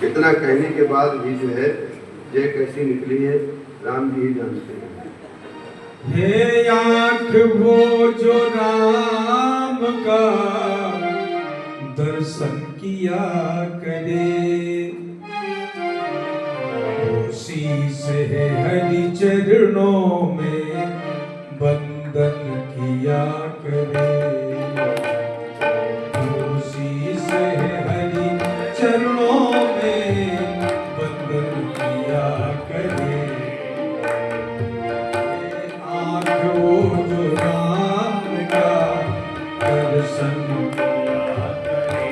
इतना कहने के बाद भी जो है जय कैसी निकली है राम जी ही जानते हैं। हे आँख वो जो राम का दर्शन किया करे, उसी से हरि चरणों में बंदन किया करे, उसी से हरि चरणों में बंदन किया करे। आँख वो जो राम का दर्शन किया करे,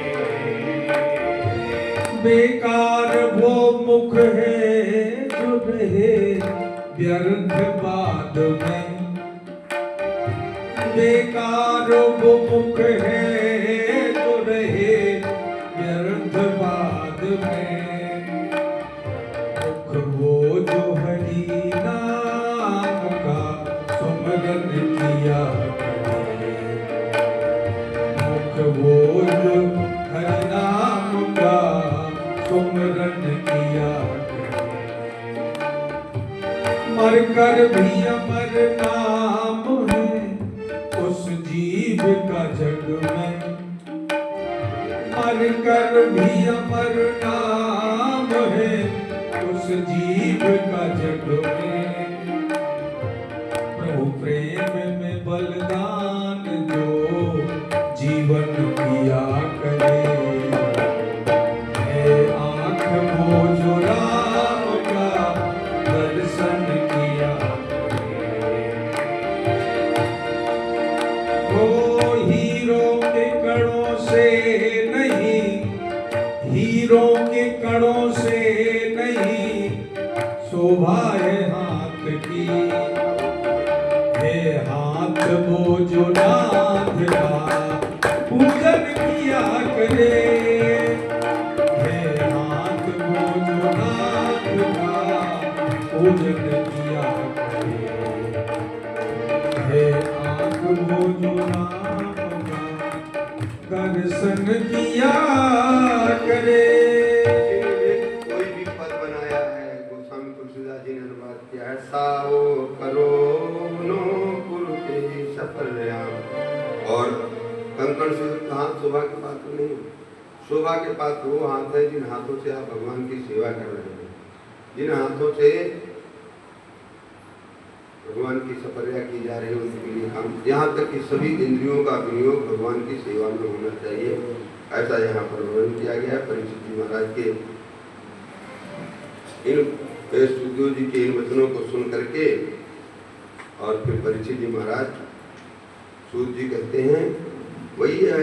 बेकार वो मुख है जो रहे व्यर्थ बाद में, बेकार वो मुख है जो रहे व्यर्थ बाद में, मुख वो जो हरि नाम का सुमरन किया करे, मुख वो जो हरि नाम का सुमरन किया करे। मरकर भी अमर नाम है उस जीव का जग में, मरकर भी अमर नाम है उस जीव का जग में। प्रभु प्रेम में बलिदान जो जीवन किया करे, हे आँख वो जो राम का दर्शन किया करे। वो हीरों के कणों से नहीं, हीरों के कणों से नहीं शोभा है हाथ की, हे हाथ वो जो नाथ का पूजन किया करे, हे हाथ वो जो नाथ का पूजन किया करे, हे आँख वो जो नाम का दर्शन किया करे। कोई भी पद बनाया है गोस्वामी तुलसीदास जी ने अनुवाद किया है, साओ करो नो कुरुते सफलयाम। और कंकण से हाथ शोभा के पात्र नहीं, शोभा के पात्र वो हाथ है जिन हाथों से आप भगवान की सेवा कर रहे हैं, जिन हाथों से भगवान की सपर्या की जा रही है उनके लिए हम, यहाँ तक कि सभी इंद्रियों का विनियोग भगवान की सेवा में होना चाहिए, ऐसा यहाँ पर वर्णन किया गया है। परीक्षित जी महाराज के इन सुखदेव जी के इन वचनों को सुन करके और फिर परीक्षित जी महाराज सूत जी कहते हैं वही है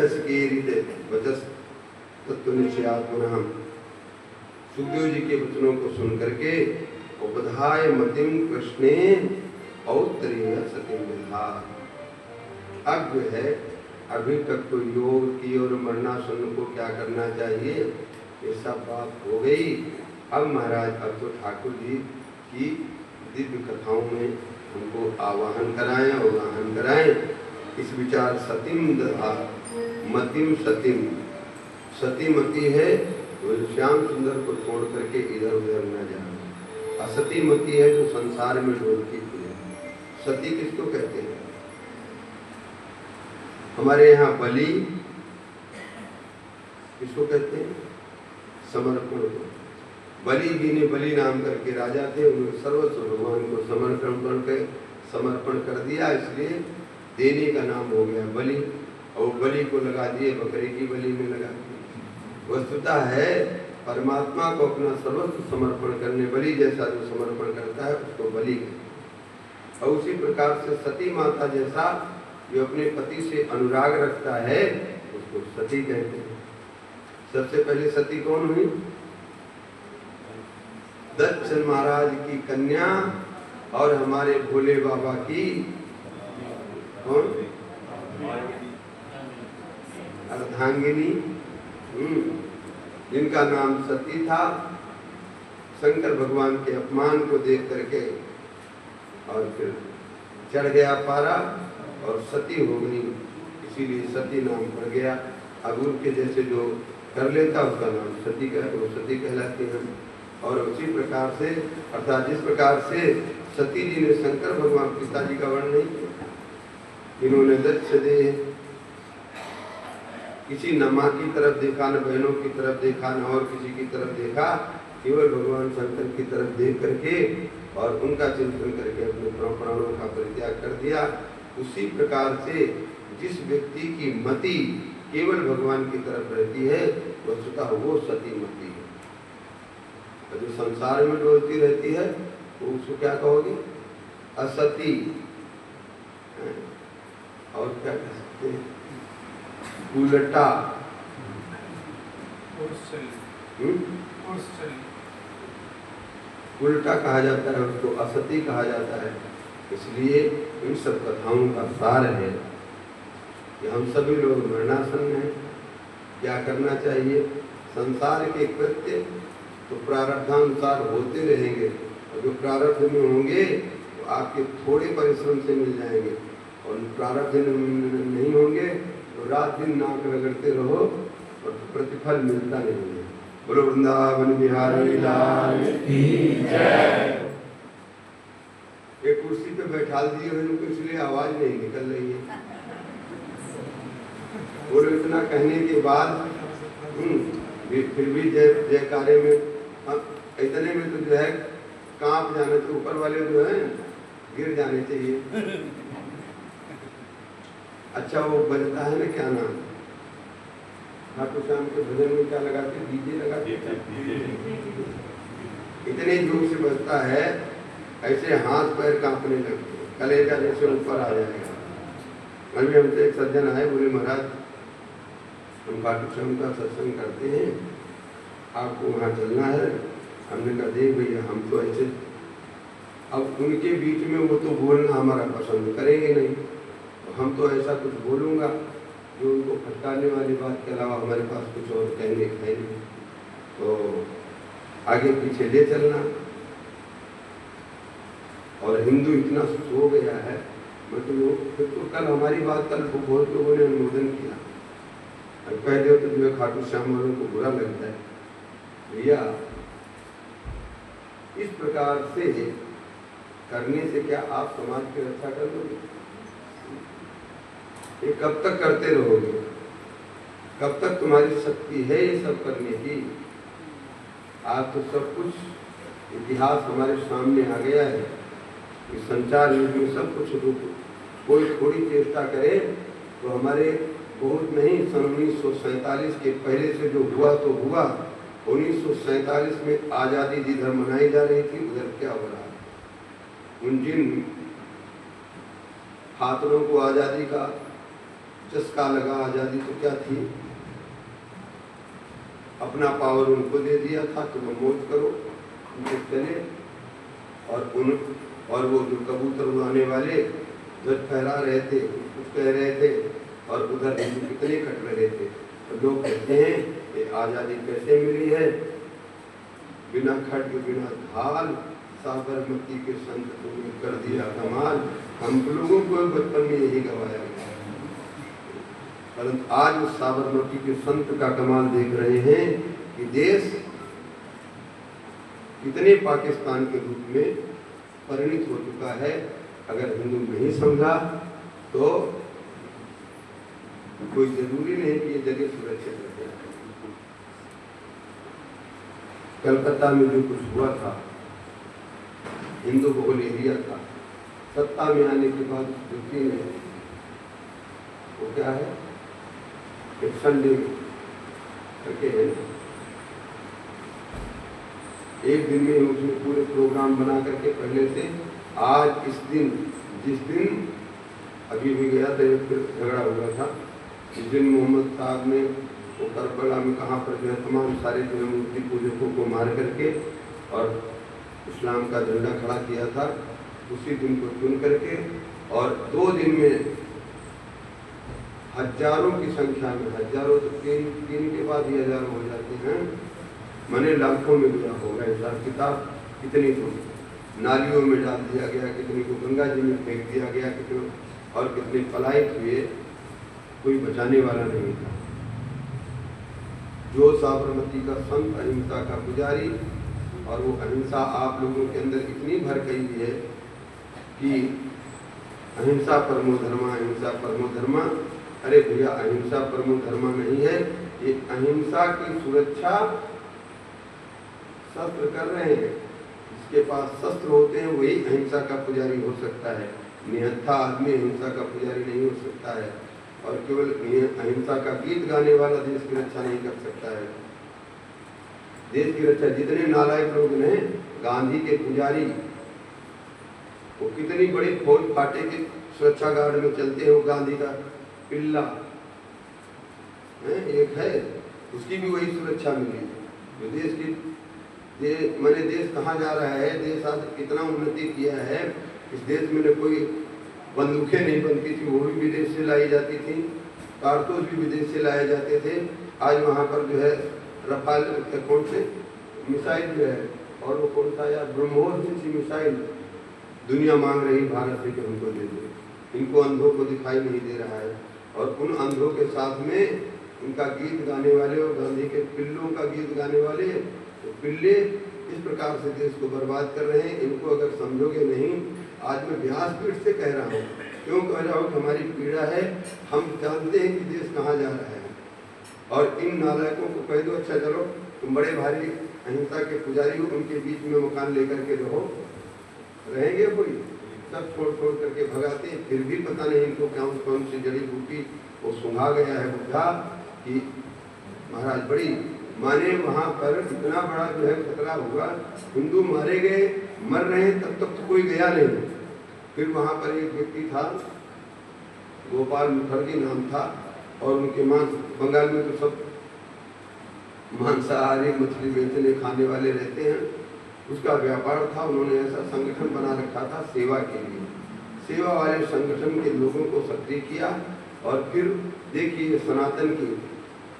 वचस तत्व निश्चयात्मना। सुखदेव जी के वचनों को सुन करके उपधाय मतिम कृष्णे औत्तरीय सतिम विधा। अब जो है अभी तक तो योग की और मरणासन को क्या करना चाहिए ये सब बात हो गई। अब महाराज अब तो ठाकुर जी की दिव्य कथाओं में हमको आवाहन कराएं अवगाहन कराएं। इस विचार सतिम दधा मतिम सतिम, सती मति है तो श्याम सुंदर को छोड़ करके इधर उधर न जाना, असती मति है जो संसार में डोलती है। सती किसको कहते हैं? हमारे यहाँ बलि किसको कहते हैं? समर्पण को। बलि जी ने बलि नाम करके राजा थे, उन्होंने सर्वस्व भगवान को समर्पण कर दिया, इसलिए देने का नाम हो गया बलि। और बलि को लगा दिए बकरी की बलि में लगा दिए। वस्तुतः है परमात्मा को अपना सर्वस्व समर्पण करने, बलि जैसा जो समर्पण करता है उसको बलि। और उसी प्रकार से सती माता जैसा जो अपने पति से अनुराग रखता है उसको सती कहते हैं। सबसे पहले सती कौन हुई? दक्ष महाराज की कन्या और हमारे भोले बाबा की कौन? अर्धांगिनी, जिनका नाम सती था। शंकर भगवान के अपमान को देख करके और फिर चढ़ गया पारा और सती हो गई, इसीलिए सती नाम पड़ गया। अब उनके जैसे जो कर लेता उसका नाम सती वो सती कहलाती है। और उसी प्रकार से अर्थात जिस प्रकार से सती जी ने शंकर भगवान पिताजी का वर्णन नहीं किया, इन्होंने लक्ष्य दे किसी न माँ की तरफ देखा, न बहनों की तरफ देखा, न और किसी की तरफ देखा, केवल भगवान शंकर की तरफ देख करके और उनका चिंतन करके अपने प्राणों का परित्याग कर दिया। उसी प्रकार से जिस व्यक्ति की मति केवल भगवान की तरफ रहती है वस्तुतः वो सती मति है। और जो संसार में डोलती रहती है वो उसको क्या कहोगे? असती। और क्या कह सकते हैं? उल्टा। उल्टा कहा जाता है उसको, असती कहा जाता है। इसलिए इन सब कथाओं का सार है कि हम सभी लोग मरणासन हैं। क्या करना चाहिए? संसार के कृत्य तो प्रारब्धानुसार होते रहेंगे, और जो प्रारब्ध में होंगे तो आपके थोड़े परिश्रम से मिल जाएंगे, और प्रारब्ध नहीं होंगे तो रात दिन नाक रगड़ते रहो और प्रतिफल मिलता नहीं है। बोलो वृंदावन बिहारी लाल की जय। एक कुर्सी पे बैठा दिए हैं उनको, इसलिए आवाज नहीं निकल रही है। और इतना कहने के बाद फिर भी जयकारे में इतने में तो जो है कांप जाने से ऊपर वाले जो है गिर जाने चाहिए। अच्छा वो बजता है ना, क्या नाम ठाकुर श्याम के भजन में क्या लगाते? डीजे लगाते। इतने जोर से बजता है ऐसे हाथ पैर कांपने लगते, कलेजा जैसे ऊपर आ जाएगा। अभी हमसे एक सज्जन आए, बोले महाराज हम ठाकुर श्याम का सत्संग करते हैं, आपको वहाँ चलना है। हमने कहा देख भैया हम तो ऐसे, अब उनके बीच में वो तो बोलना हमारा पसंद करेंगे नहीं, तो हम तो ऐसा कुछ बोलूँगा जो उनको फटकारने वाली बात के अलावा हमारे पास कुछ और कहने है नहीं, तो आगे पीछे ले चलना। और हिंदू इतना सो गया है, मतलब फिर तो कल हमारी बात कल बहुत लोगों ने अनुमोदन किया, और कह दो तो जो खाटू श्याम वालों को बुरा लगता है। भैया इस प्रकार से करने से क्या आप समाज की रक्षा कर लोगे? ये कब तक करते रहोगे? कब तक तुम्हारी शक्ति है ये सब करने की? आज तो सब कुछ इतिहास हमारे सामने आ गया है कि संचार युग में सब कुछ रूप, कोई थोड़ी चेष्टा करे तो हमारे बहुत नहीं, सन 1947 के पहले से जो हुआ तो हुआ। 1947 में आज़ादी जिधर मनाई जा रही थी उधर क्या हो रहा है? उन जिन हाथों को आज़ादी का चस्का लगा, आज़ादी तो क्या थी, अपना पावर उनको दे दिया था तो वो मौज करो, उनके चले। और वो जो कबूतर उड़ाने वाले ध्वज फहरा रहे थे, कुछ कह रहे थे, और उधर हिंदू कितने कट रहे थे। तो लोग कहते हैं कि आज़ादी कैसे मिली है? बिना खड्ग बिना ढाल साबरमती के संत तुमने कर दिया कमाल। हम लोगों को बचपन में यही गवाया गया, परंतु आज उस साबरमती के संत का कमाल देख रहे हैं कि देश कितने पाकिस्तान के रूप में परिणित हो चुका है। अगर हिंदू नहीं समझा तो कोई जरूरी नहीं कि ये जगह सुरक्षित रहे। कलकत्ता में जो कुछ हुआ था, हिंदू बहुल एरिया था, सत्ता में आने के बाद दुखी है वो क्या है, एक संडे करके है, एक दिन में उसने पूरे प्रोग्राम बना करके पहले से आज इस दिन, जिस दिन अभी भी गया था एक झगड़ा हुआ था, जिस दिन मोहम्मद साहब ने वो करबला में कहाँ पर जो है तमाम सारे जो है मूर्ति पूजकों को मार करके और इस्लाम का झंडा खड़ा किया था, उसी दिन को चुन करके और 2 दिन में हजारों की संख्या में, हजारों तो तीन के बाद ही हजारों हो जाते हैं, मने लाखों में गया होगा हिसाब किताब। कितनी को नालियों में डाल दिया गया, कितनी को गंगा जी में फेंक दिया गया, कितने और कितने पलायित हुए, कोई बचाने वाला नहीं था। जो साबरमती का संत, अहिंसा का पुजारी, और वो अहिंसा आप लोगों के अंदर इतनी भर गई है कि अहिंसा परमो धर्मा, अहिंसा परमो धर्मा। अरे भैया, अहिंसा परमो धर्मा नहीं है, ये अहिंसा की सुरक्षा शस्त्र कर रहे हैं। जिसके पास शस्त्र होते हैं वही अहिंसा का पुजारी हो सकता है। निहत्था आदमी अहिंसा का पुजारी नहीं हो सकता है। और केवल अहिंसा का गीत गाने वाला देश की रक्षा नहीं कर सकता है। देश की रक्षा जितने नालायक लोग हैं, गांधी के पुजारी, वो कितनी बड़ी फौज फाटे के सुरक्षा गार्ड में चलते हैं। वो गांधी का पिल्ला एक है, उसकी भी वही सुरक्षा मिली। जो देश की मैंने देश कहाँ जा रहा है, देश आज कितना उन्नति किया है। इस देश में कोई बंदूकें नहीं बनती थी, वो भी विदेश से लाई जाती थी, कारतूस भी विदेश से लाए जाते थे। आज वहाँ पर जो है रफाल कौन से मिसाइल जो है, और वो कौन सा यार ब्रह्मोस जैसी मिसाइल दुनिया मांग रही भारत से कि उनको दे दे। इनको अंधों को दिखाई नहीं दे रहा है। और उन अंधों के साथ में उनका गीत गाने वाले और गांधी के पिल्लों का गीत गाने वाले, तो पिल्ले इस प्रकार से देश को बर्बाद कर रहे हैं। इनको अगर समझोगे नहीं, आज मैं व्यासपीठ से कह रहा हूँ, क्यों कह रहा हूँ कि हमारी पीड़ा है, हम जानते हैं कि देश कहाँ जा रहा है। और इन नालायकों को कह दो, अच्छा चलो तुम बड़े भारी अहिंसा के पुजारी हो, उनके बीच में मकान लेकर के रहो, रहेंगे कोई? सब छोड़ छोड़ करके भगाते हैं। फिर भी पता नहीं इनको कौन सी जड़ी बूटी वो सुंघा गया है बुढ़ा कि महाराज बड़ी माने वहाँ पर इतना बड़ा जो है खतरा हुआ, हिंदू मारे गए, मर रहे हैं, तब तक तो कोई गया नहीं। फिर वहाँ पर एक व्यक्ति था, गोपाल मुखर्जी नाम था, और उनके बंगाल में तो सब मांसाहारी मछली बेचने खाने वाले रहते हैं, उसका व्यापार था। उन्होंने ऐसा संगठन बना रखा था सेवा के लिए। सेवा वाले संगठन के लोगों को सक्रिय किया, और फिर देखिए सनातन की,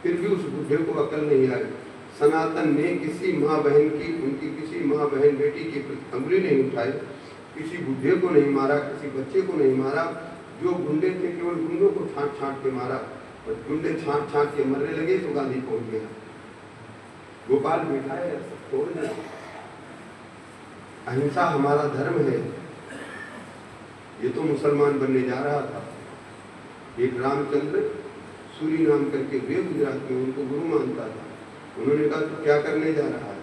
फिर भी उस बुढ़े को अकल नहीं आई। सनातन ने किसी माँ बहन की, उनकी किसी माँ बहन बेटी की अंगुली नहीं उठाई, किसी बुढ़े को नहीं मारा, किसी बच्चे को नहीं मारा। जो गुंडे थे केवल गुंडों को छांट छांट के मारा, और गुंडे छांट छांट के मरने लगे तो गांधी पहुंच गया। गोपाल बैठा है, छोड़ दिया। अहिंसा हमारा धर्म है। ये तो मुसलमान बनने जा रहा था। एक रामचंद्र सूरी नाम करके वे गुजरात में उनको गुरु मानता था। उन्होंने कहा तो क्या करने जा रहा है,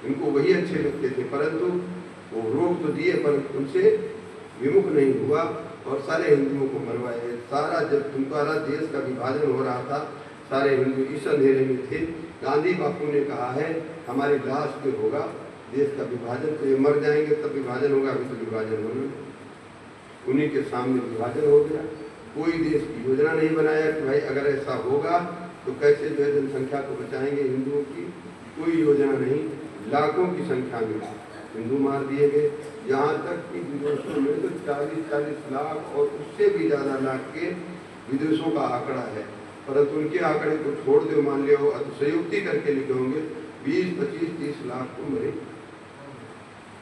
इनको वही अच्छे लगते थे, परंतु वो रोक तो दिए पर उनसे विमुख नहीं हुआ, और सारे हिंदुओं को मरवाए। सारा जब तुम्हारा देश का विभाजन हो रहा था, सारे हिंदू इस अंधेरे में थे। गांधी बापू ने कहा है हमारी लाश पे होगा देश का विभाजन, तो ये मर जाएंगे तब विभाजन होगा, अभी तो विभाजन होना। उन्हीं के सामने विभाजन हो गया। कोई देश की योजना नहीं बनाया कि भाई अगर ऐसा होगा तो कैसे जो है जनसंख्या को बचाएंगे हिंदुओं की, कोई योजना नहीं। लाखों की संख्या में हिंदू मार दिए गए। यहाँ तक कि विदेशों में तो 40-40 लाख और उससे भी ज़्यादा लाख के विदेशों का आंकड़ा है, परंतु उनके आंकड़े को छोड़ दो, मान लिया अतिशयोक्ति करके लिखे होंगे 20-25-30 लाख को मरे,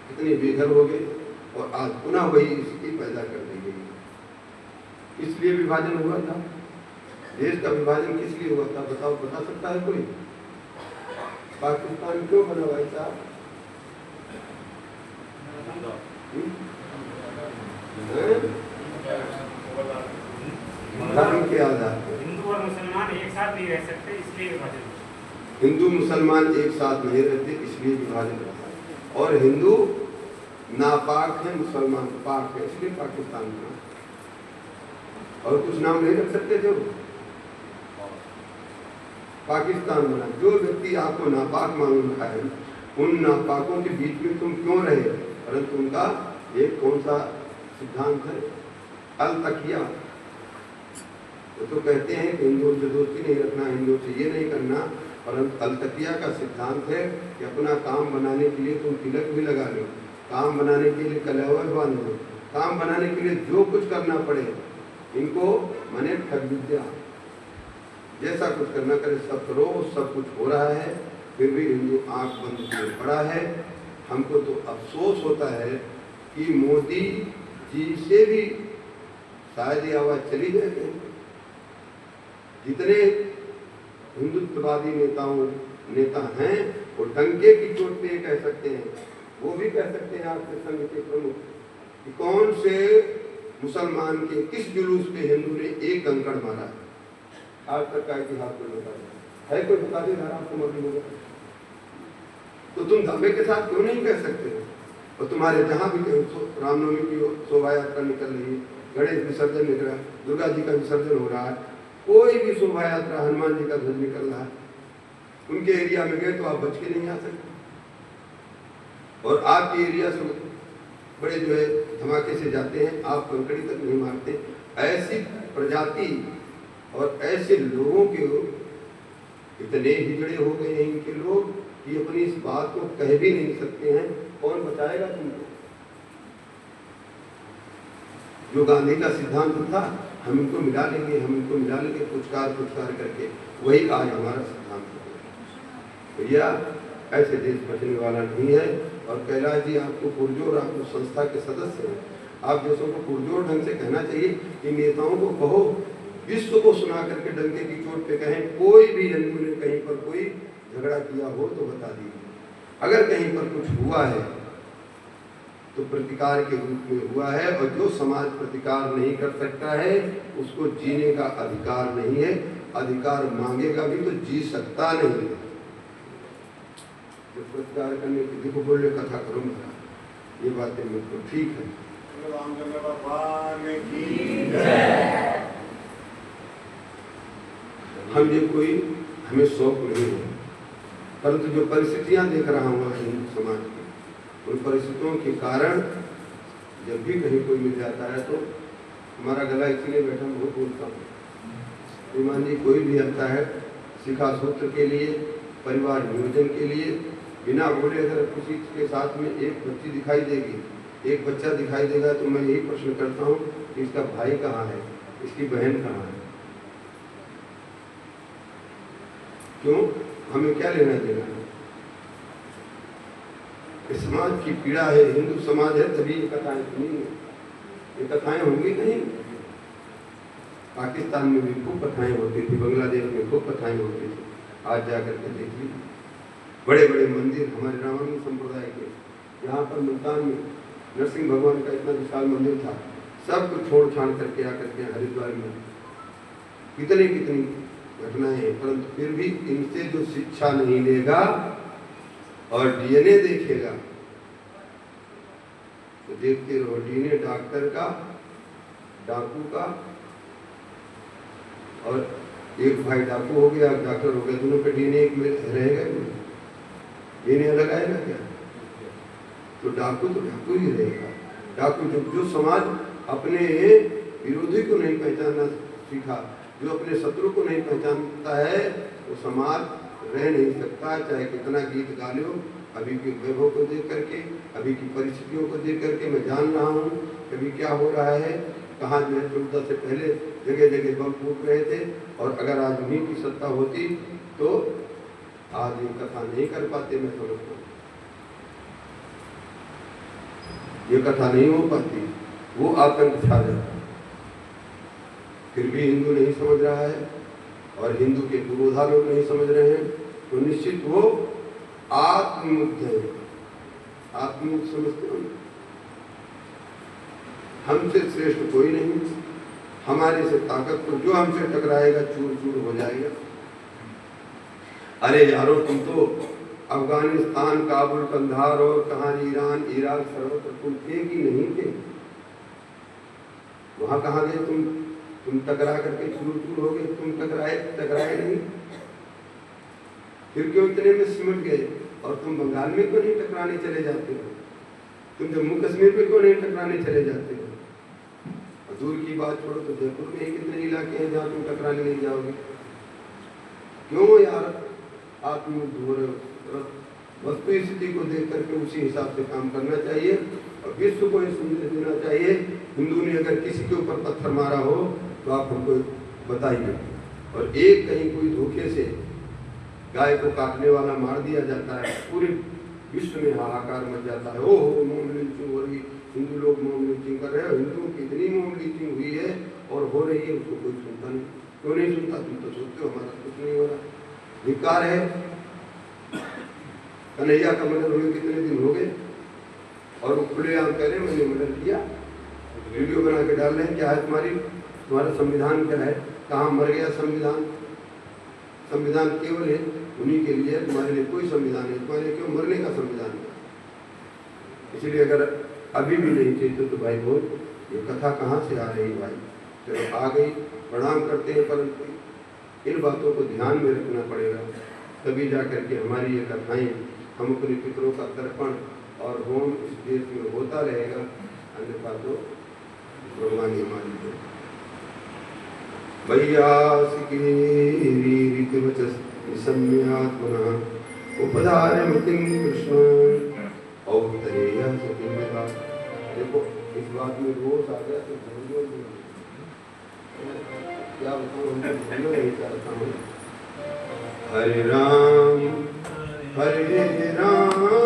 कितने बेघर हो गए। और आज पुनः वही स्थिति पैदा कर दी गई। इसलिए विभाजन हुआ था। देश का विभाजन किस लिए हुआ था बताओ, बता सकता है कोई? पाकिस्तान क्यों बना भाई साहब? धर्म के आधार पर हिंदू और मुसलमान एक साथ नहीं रह सकते, इसलिए विभाजन। हिंदू मुसलमान एक साथ नहीं रहते, इसलिए विभाजन होता है। और हिंदू नापाक है, मुसलमान पाक है, इसलिए पाकिस्तान बना। और कुछ नाम नहीं रख सकते थे, पाकिस्तान बना। जो व्यक्ति आपको नापाक मालूम है, उन नापाकों के बीच में तुम क्यों रहे? परंतु उनका एक कौन सा सिद्धांत है? अल तकिया। तो कहते हैं कि हिंदुओं से दोस्ती नहीं रखना, हिंदुओं से ये नहीं करना, परंतु अल तकिया का सिद्धांत है कि अपना काम बनाने के लिए तुम तिलक भी लगा लो, काम बनाने के लिए कलवा बांध लो, काम बनाने के लिए जो कुछ करना पड़े। इनको माने ठग विद्या, जैसा कुछ करना करे सब करो, सब कुछ हो रहा है, फिर भी हिंदू आंख बंद किए पड़ा है। हमको तो अफसोस होता है कि मोदी जी से भी शायद ये आवाज़ चली जाए। जितने हिंदुत्ववादी नेता हैं, वो डंके की चोट पे ये कह सकते हैं, वो भी कह सकते हैं आपके संघ के प्रमुख कि कौन से मुसलमान के किस जुलूस पे हिंदू ने एक कंकड़ मारा है। आज तक का इतिहास कोई बता है, कोई बता देगा आपको मालूम होगा? तो तुम दावे के साथ क्यों नहीं कह सकते हो? और तुम्हारे जहाँ भी रामनवमी की शोभा यात्रा निकल रही है, गणेश विसर्जन निकल रहा है, दुर्गा जी का विसर्जन हो रहा है, कोई भी शोभा यात्रा, हनुमान जी का ध्वज निकल रहा है, उनके एरिया में गए तो आप बच के नहीं आ सकते। और आपके एरिया से बड़े जो है धमाके से जाते हैं, आप कंकड़ी तक नहीं मारते। ऐसी प्रजाति और ऐसे लोगों के इतने हिजड़े हो गए हैं इनके लोग कि अपनी इस बात को कह भी नहीं सकते हैं। कौन बचाएगा तुमको? जो गांधी का सिद्धांत था, हम इनको मिला लेंगे, हम इनको मिला लेंगे, पुचकार करके, वही आज हमारा सिद्धांत है। भैया ऐसे देश बचने वाला नहीं है। और कैलाश जी आपको पुरजोर, आप उस संस्था के सदस्य हैं, आप जैसों को पुरजोर ढंग से कहना चाहिए कि नेताओं को कहो, विश्व को सुना करके डंके की चोट पे कहें, कोई भी हिंदू ने कहीं पर कोई झगड़ा किया हो तो बता दीजिए। अगर कहीं पर कुछ हुआ है तो प्रतिकार के रूप में हुआ है, और जो समाज प्रतिकार नहीं कर सकता है उसको जीने का अधिकार नहीं है। अधिकार मांगेगा भी तो जी सकता नहीं है। जो प्रतिकार करने की देखो बोले कथा करूंगा, ये बातें मुझको ठीक है। हम ये कोई हमें शौक नहीं है, परंतु जो परिस्थितियां देख रहा हूँ हिंदू समाज की, उन परिस्थितियों के कारण जब भी कहीं कोई मिल जाता है तो हमारा गला इसलिए बैठा बहुत बोलता हूँ। ईमान जी कोई भी आता है शिखा सूत्र के लिए, परिवार नियोजन के लिए, बिना बोले अगर किसी के साथ में एक बच्ची दिखाई देगी, एक बच्चा दिखाई देगा, तो मैं यही प्रश्न करता हूँ कि इसका भाई कहाँ है, इसकी बहन कहाँ है? क्यों? हमें क्या लेना देना है? इस समाज की पीड़ा है, हिंदू समाज है तभी ये कथाएं सुनी है। ये कथाएं होंगी नहीं। पाकिस्तान में भी खूब कथाएं होती थी, बांग्लादेश में खूब कथाएं होती थी। आज जाकर के देखिए बड़े बड़े मंदिर हमारे रामायण संप्रदाय के, यहाँ पर मुल्तान में नरसिंह भगवान का इतना विशाल मंदिर था, सब कुछ छोड़ छाड़ करके आकर के हरिद्वार में कितनी घटनाएं हैं। परंतु फिर भी इनसे जो शिक्षा नहीं लेगा और डीएनए देखेगा तो देखते रहो, डीएनए डॉक्टर का, डाकू का, और एक भाई डाकू हो गया, डॉक्टर हो गया, दोनों का डीएनए एक में रहेगा, डीएनए अलग आएगा क्या? तो डाकू ही रहेगा। डाकू जो समाज अपने विरोधी को नहीं पहचानना सीखा, जो अपने शत्रु को नहीं पहचानता है, वो समाज रह नहीं सकता, चाहे कितना गीत गा लो। अभी के वैभव को देख करके, अभी की परिस्थितियों को देख करके मैं जान रहा हूँ कभी क्या हो रहा है, कहाँ जो है 14 से पहले जगह जगह बम फूट रहे थे। और अगर आज उन्हीं की सत्ता होती तो आज ये कथा नहीं कर पाते, मैं समझता हूँ ये कथा नहीं हो पाती, वो आतंक छा जाता। फिर भी हिंदू नहीं समझ रहा है और हिंदू के पुरोधा लोग नहीं समझ रहे हैं, तो निश्चित वो आत्ममुक्त है। आत्ममुक्त समझते हो? हमसे श्रेष्ठ कोई नहीं, हमारे से ताकत तो जो हमसे टकराएगा चूर चूर हो जाएगा। अरे यारो, तुम तो अफगानिस्तान, काबुल, कंधार और कहाँ ईरान, इराक, सर्वत्र तुम थे कि नहीं थे? वहां कहाँ गए तुम टकरा करके चूर चूर हो गए, तुम टकराए नहीं। फिर क्यों इतने में सिमट गए? और तुम बंगाल में क्यों नहीं टकराने चले जाते हो? तुम जम्मू कश्मीर में क्यों नहीं टकराने चले जाते हो? और दूर की बात छोड़ो तो जयपुर में ही कितने इलाके हैं जहाँ तुम टकराने नहीं जाओगे। क्यों यार आत्मयुद्ध हो रहे हो? वस्तु स्थिति को देख करके उसी हिसाब से काम करना चाहिए और विश्व को ये संदेश देना चाहिए। हिंदू ने अगर किसी के ऊपर पत्थर मारा हो तो आप हमको बताइए। और एक कहीं कोई धोखे से गाय को काटने वाला मार दिया जाता है, पूरे विश्व में हाहाकार मच जाता है। ओहो, मॉब लिंचिंग हो रही, हिंदू लोग मॉब लिंचिंग कर रहे हैं। हिंदुओं की इतनी मॉब लिंचिंग हुई है और हो रही है, उसको कोई सुनता नहीं। क्यों नहीं सुनता? तुम तो सोचते हो हमारा कुछ नहीं हो रहा। धिक्कार है। कन्हैया का मर्डर हुए कितने दिन हो गए और वो खुलेआम कह रहे हैं मैंने मर्डर किया, वीडियो बना के डाल रहे हैं। क्या है तुम्हारा संविधान क्या है? कहाँ मर गया संविधान? संविधान केवल है उन्हीं के लिए, तुम्हारे लिए कोई संविधान नहीं, तुम्हारे लिए क्यों मरने का संविधान है। इसलिए अगर अभी भी नहीं चाहिए तो भाई बोल ये कथा कहाँ से आ रही भाई? चलो आ गई, प्रणाम करते हैं, परंतु इन बातों को ध्यान में रखना पड़ेगा, तभी जा करके हमारी ये कथाएं, हम अपने पितरों का तर्पण और होम इस देश में होता रहेगा, अन्यथा तो भगवान ही हमारी जो सम्यात्मना उपधारमतिं कृष्ण औतरेय सतिमेवा। देखो इस बात में रोज आ गया तो जरूर क्या बताऊं, हमको भूलना नहीं चाहता हूँ। हरे राम राम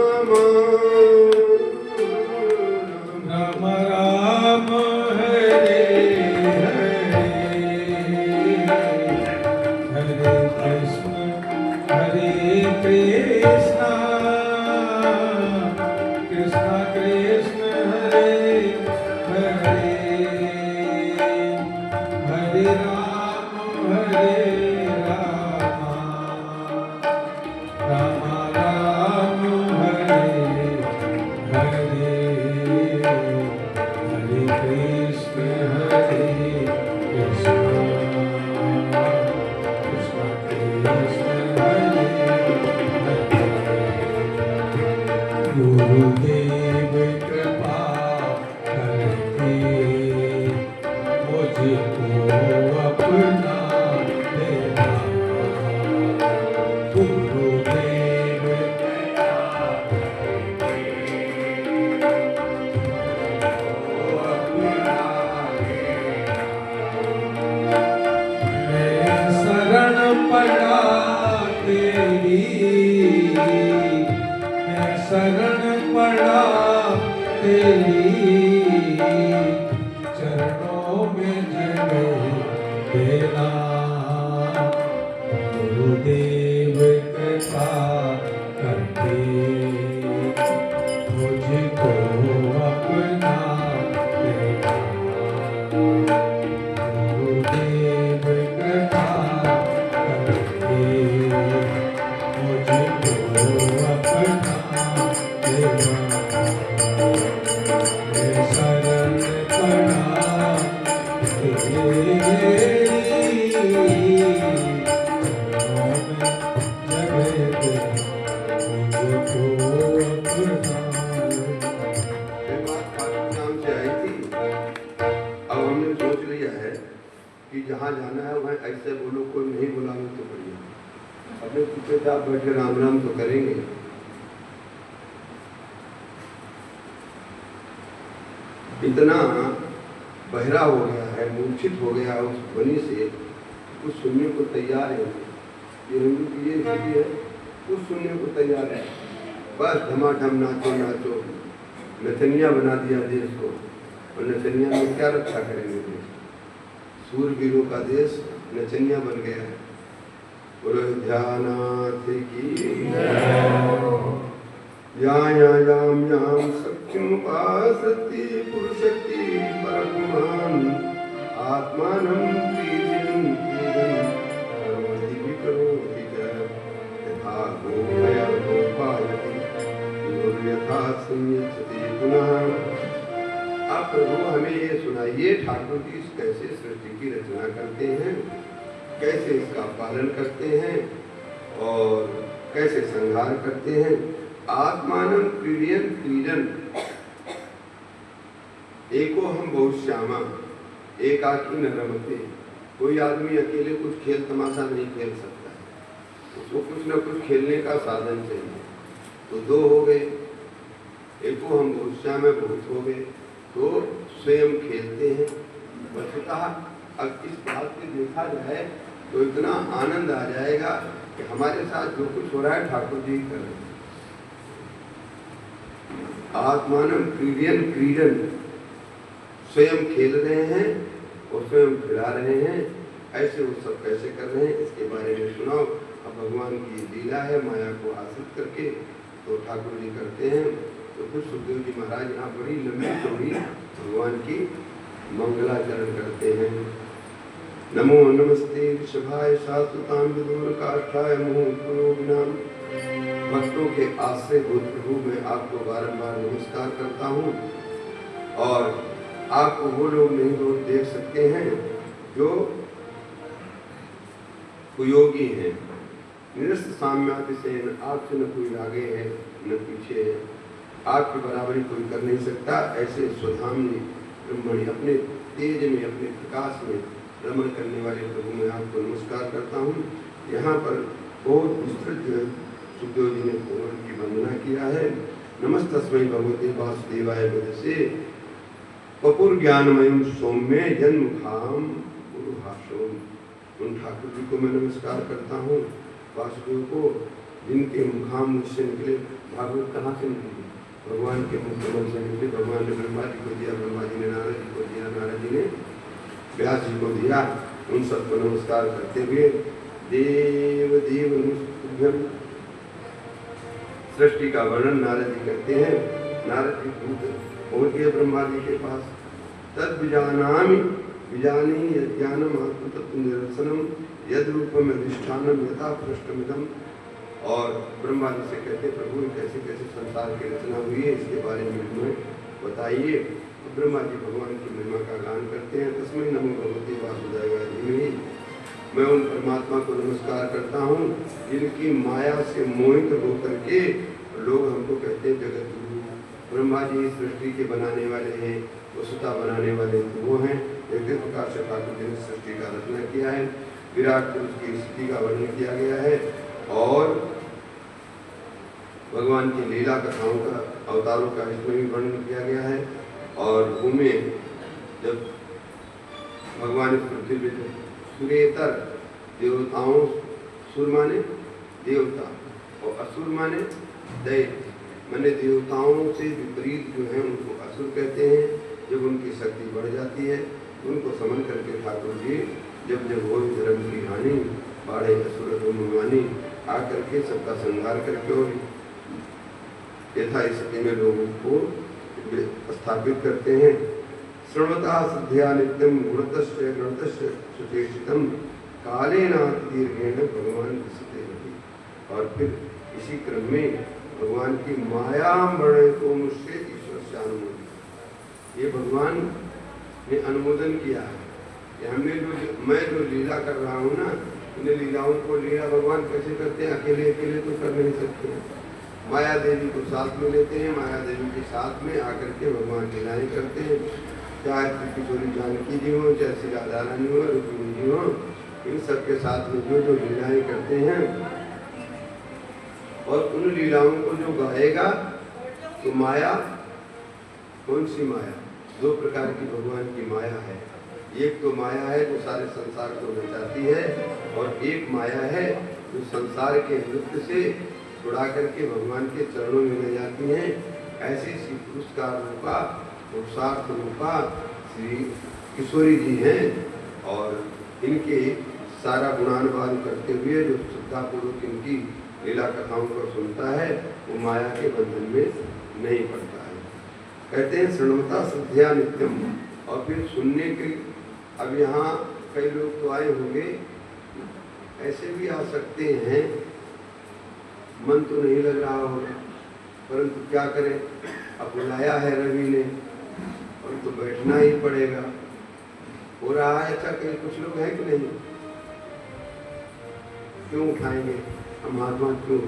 राम हरे हरे कृष्ण कृष्ण कृष्ण हरे हरे, हरे राम राम राम हरे हरे, हरे कृष्ण कृष्ण कृष्ण हरे हरे। गुरुदेव कृपा करके मुझको अपना लेना, गुरुदेव मैं शरण पड़ा तेरी, मैं शरण पड़ा तेरी, चरणों में जगह देना, गुरुदेव कृपा करके मुझको अपना लेना, गुरुदेव कृपा करके मुझको अपना लेना। मैं शरण पड़ा तेरी, चरणों में जगह दे मुझको अपना लेना। ये बात आपके नाम से आई थी। अब हमने सोच लिया है कि जहाँ जाना है वहाँ ऐसे बोलो, कोई नहीं बुलावे तो बढ़िया, अपने पीछे से आप बैठे राम राम तो करेंगे। इतना बहरा हो गया है, मूर्छित हो गया उस ध्वनि से, कुछ सुनने को तैयार है। ये हिंदू की ये स्थिति है, कुछ सुनने को तैयार है, बस धमाधम नाचो नाचो, नचनिया बना दिया देश को। और नचनिया में क्या रक्षा करेंगे देश? सूरवीरों का देश नचनिया बन गया है। बोलो ध्यानाथ की याम याम सख्यम उपासति पुरुषक्ति परपुमान आत्मानं प्रीतिं कर्मधि विकरोति च यथा गोमया गोपायति यथा संयच्छति पुनः। आप प्रभु हमें ये सुनाइए, ठाकुर जी कैसे सृष्टि की रचना करते हैं, कैसे इसका पालन करते हैं और कैसे संहार करते हैं। आत्मानं क्रीडयन् क्रीडन् एको हम बहुश्यामा एकाकी न रमते। कोई आदमी अकेले कुछ खेल तमाशा नहीं खेल सकता है, उसको कुछ न कुछ खेलने का साधन चाहिए। तो दो हो गए, एको हम बहुश्यामा बहुत हो गए, तो स्वयं खेलते हैं। वस्तुतः अब इस बात को देखा जाए तो इतना आनंद आ जाएगा कि हमारे साथ जो कुछ हो रहा है ठाकुर जी कर रहे हैं। आत्मानं क्रीडयन् क्रीडन्, स्वयं खेल रहे हैं और स्वयं खिला रहे हैं। ऐसे वो सब कैसे कर रहे हैं इसके बारे में सुनाओ। अब भगवान की लीला है माया को आश्रित करके तो ठाकुर जी करते हैं। तो फिर सुखदेव जी महाराज यहाँ बड़ी लंबी चौड़ी भगवान की मंगलाचरण करते हैं। नमो नमस्ते ऋषभाय शाश्वतां विदुर काष्ठाय मुहुर्मुहुर्नाम। भक्तों के आश्रय प्रभु मैं आपको बारंबार नमस्कार करता हूँ। और आपको वो लोग नहीं लोग देख सकते हैं जो कुयोगी हैं। निरस्त साम्यातिशयन, आपसे न कोई आगे है न पीछे है, आपकी बराबरी कोई कर नहीं सकता। ऐसे स्वधामनी ब्रह्मणि अपने तेज में अपने प्रकाश में रमण करने वाले प्रभु मैं आपको नमस्कार करता हूँ। यहाँ पर बहुत विस्तृत जो है सुखदेव जी ने भगवान की वंदना किया है। नमस्तस्मै भगवते वासुदेवाय वदसे कपूर ज्ञानमयम सौम्य जन्मुखाम गुरुभाषोम। उन ठाकुर जी को मैं नमस्कार करता हूँ, वासुदेव को, जिनके मुखाम मुझसे निकले। भागवत कहाँ से निकली? भगवान के मुख कमल से निकले। भगवान ने ब्रह्मा जी को दिया, ब्रह्मा जी ने नारद जी को दिया, नारद जी ने व्यास जी को दिया। उन सबको नमस्कार करते हुए देव देव नमस्कार। सृष्टि का वर्णन नारद जी करते हैं। नारद जी पहुंच गए ब्रह्मा जी के पास। तद विजानामि विजानी यज्ञानम आत्मतत्व निरसनम यद रूपम अधिष्ठानम यथा पृष्ठमिदम। और ब्रह्मा जी से कहते प्रभु कैसे कैसे संसार की रचना हुई है इसके बारे में हमें बताइए। तो ब्रह्मा जी भगवान की महिमा का गान करते हैं। तस्मै नमो भगवते वासुदेवाय धीमहि। मैं उन परमात्मा को नमस्कार करता हूँ जिनकी माया से मोहित होकर के लोग हमको कहते हैं जगत गुरु। ब्रह्मा जी सृष्टि के बनाने वाले हैं, वसुता बनाने वाले वो हैं। एक प्रकार से ठाकुर जी ने सृष्टि का रचना किया है। विराट पुरुष की स्थिति का वर्णन किया गया है और भगवान की लीला कथाओं का अवतारों का इसमें भी वर्णन किया गया है। और उनमें जब भगवान इस पृथ्वी पे सुरेतर देवताओं, सुर माने देवता और असुर माने दैत्य, माने देवताओं से विपरीत जो है उनको असुर कहते हैं। जब उनकी शक्ति बढ़ जाती है उनको समन करके ठाकुर जी जब जब हो धर्म की हानि बाढ़े असुर धूमवानी आकर के सबका संहार करके और यथा स्थिति में लोगों को स्थापित करते हैं। श्रवता श्रद्धया नित्यम गुणतस्य गणतस्य सुचेषितम कालेनातीर्घेण भगवान दिशते रही। और फिर इसी क्रम में भगवान की माया बड़े को मुझसे ईश्वर से अनुमोदित। ये भगवान ने अनुमोदन किया है कि हमने मैं जो लीला कर रहा हूँ ना, इन लीलाओं को लीला भगवान कैसे करते हैं? अकेले अकेले तो कर नहीं सकते हैं। माया देवी को साथ में लेते हैं, माया देवी के साथ में आकर के भगवान लीलाएं करते हैं। चाहे किशोरी जानकी जी हो, चाहे श्री राधा रानी हो, रुक्मिणी जी हो, इन सबके साथ में जो जो लीलाएं करते हैं और उन लीलाओं को जो गाएगा तो माया, कौन सी माया? दो प्रकार की भगवान की माया है। एक तो माया है जो सारे संसार को नचाती है और एक माया है जो संसार के नृत्य से छुड़ा करके भगवान के चरणों में ले जाती हैं। ऐसी श्री पुरस्कार रूपा पुरुषार्थ रूपा श्री किशोरी जी हैं और इनके सारा गुणानुवाद करते हुए जो श्रद्धापूर्वक इनकी लीला कथाओं को सुनता है वो माया के बंधन में नहीं पड़ता है। कहते हैं श्रृणवता श्रद्धया नित्यम। और फिर सुनने के, अब यहाँ कई लोग तो आए होंगे, ऐसे भी आ सकते हैं, मन तो नहीं लग रहा होगा, परंतु क्या करें, अब बुलाया है रवि ने और तो बैठना ही पड़ेगा। हो रहा है अच्छा, कहीं कुछ लोग हैं कि नहीं? क्यों उठाएंगे हम हाथ क्यों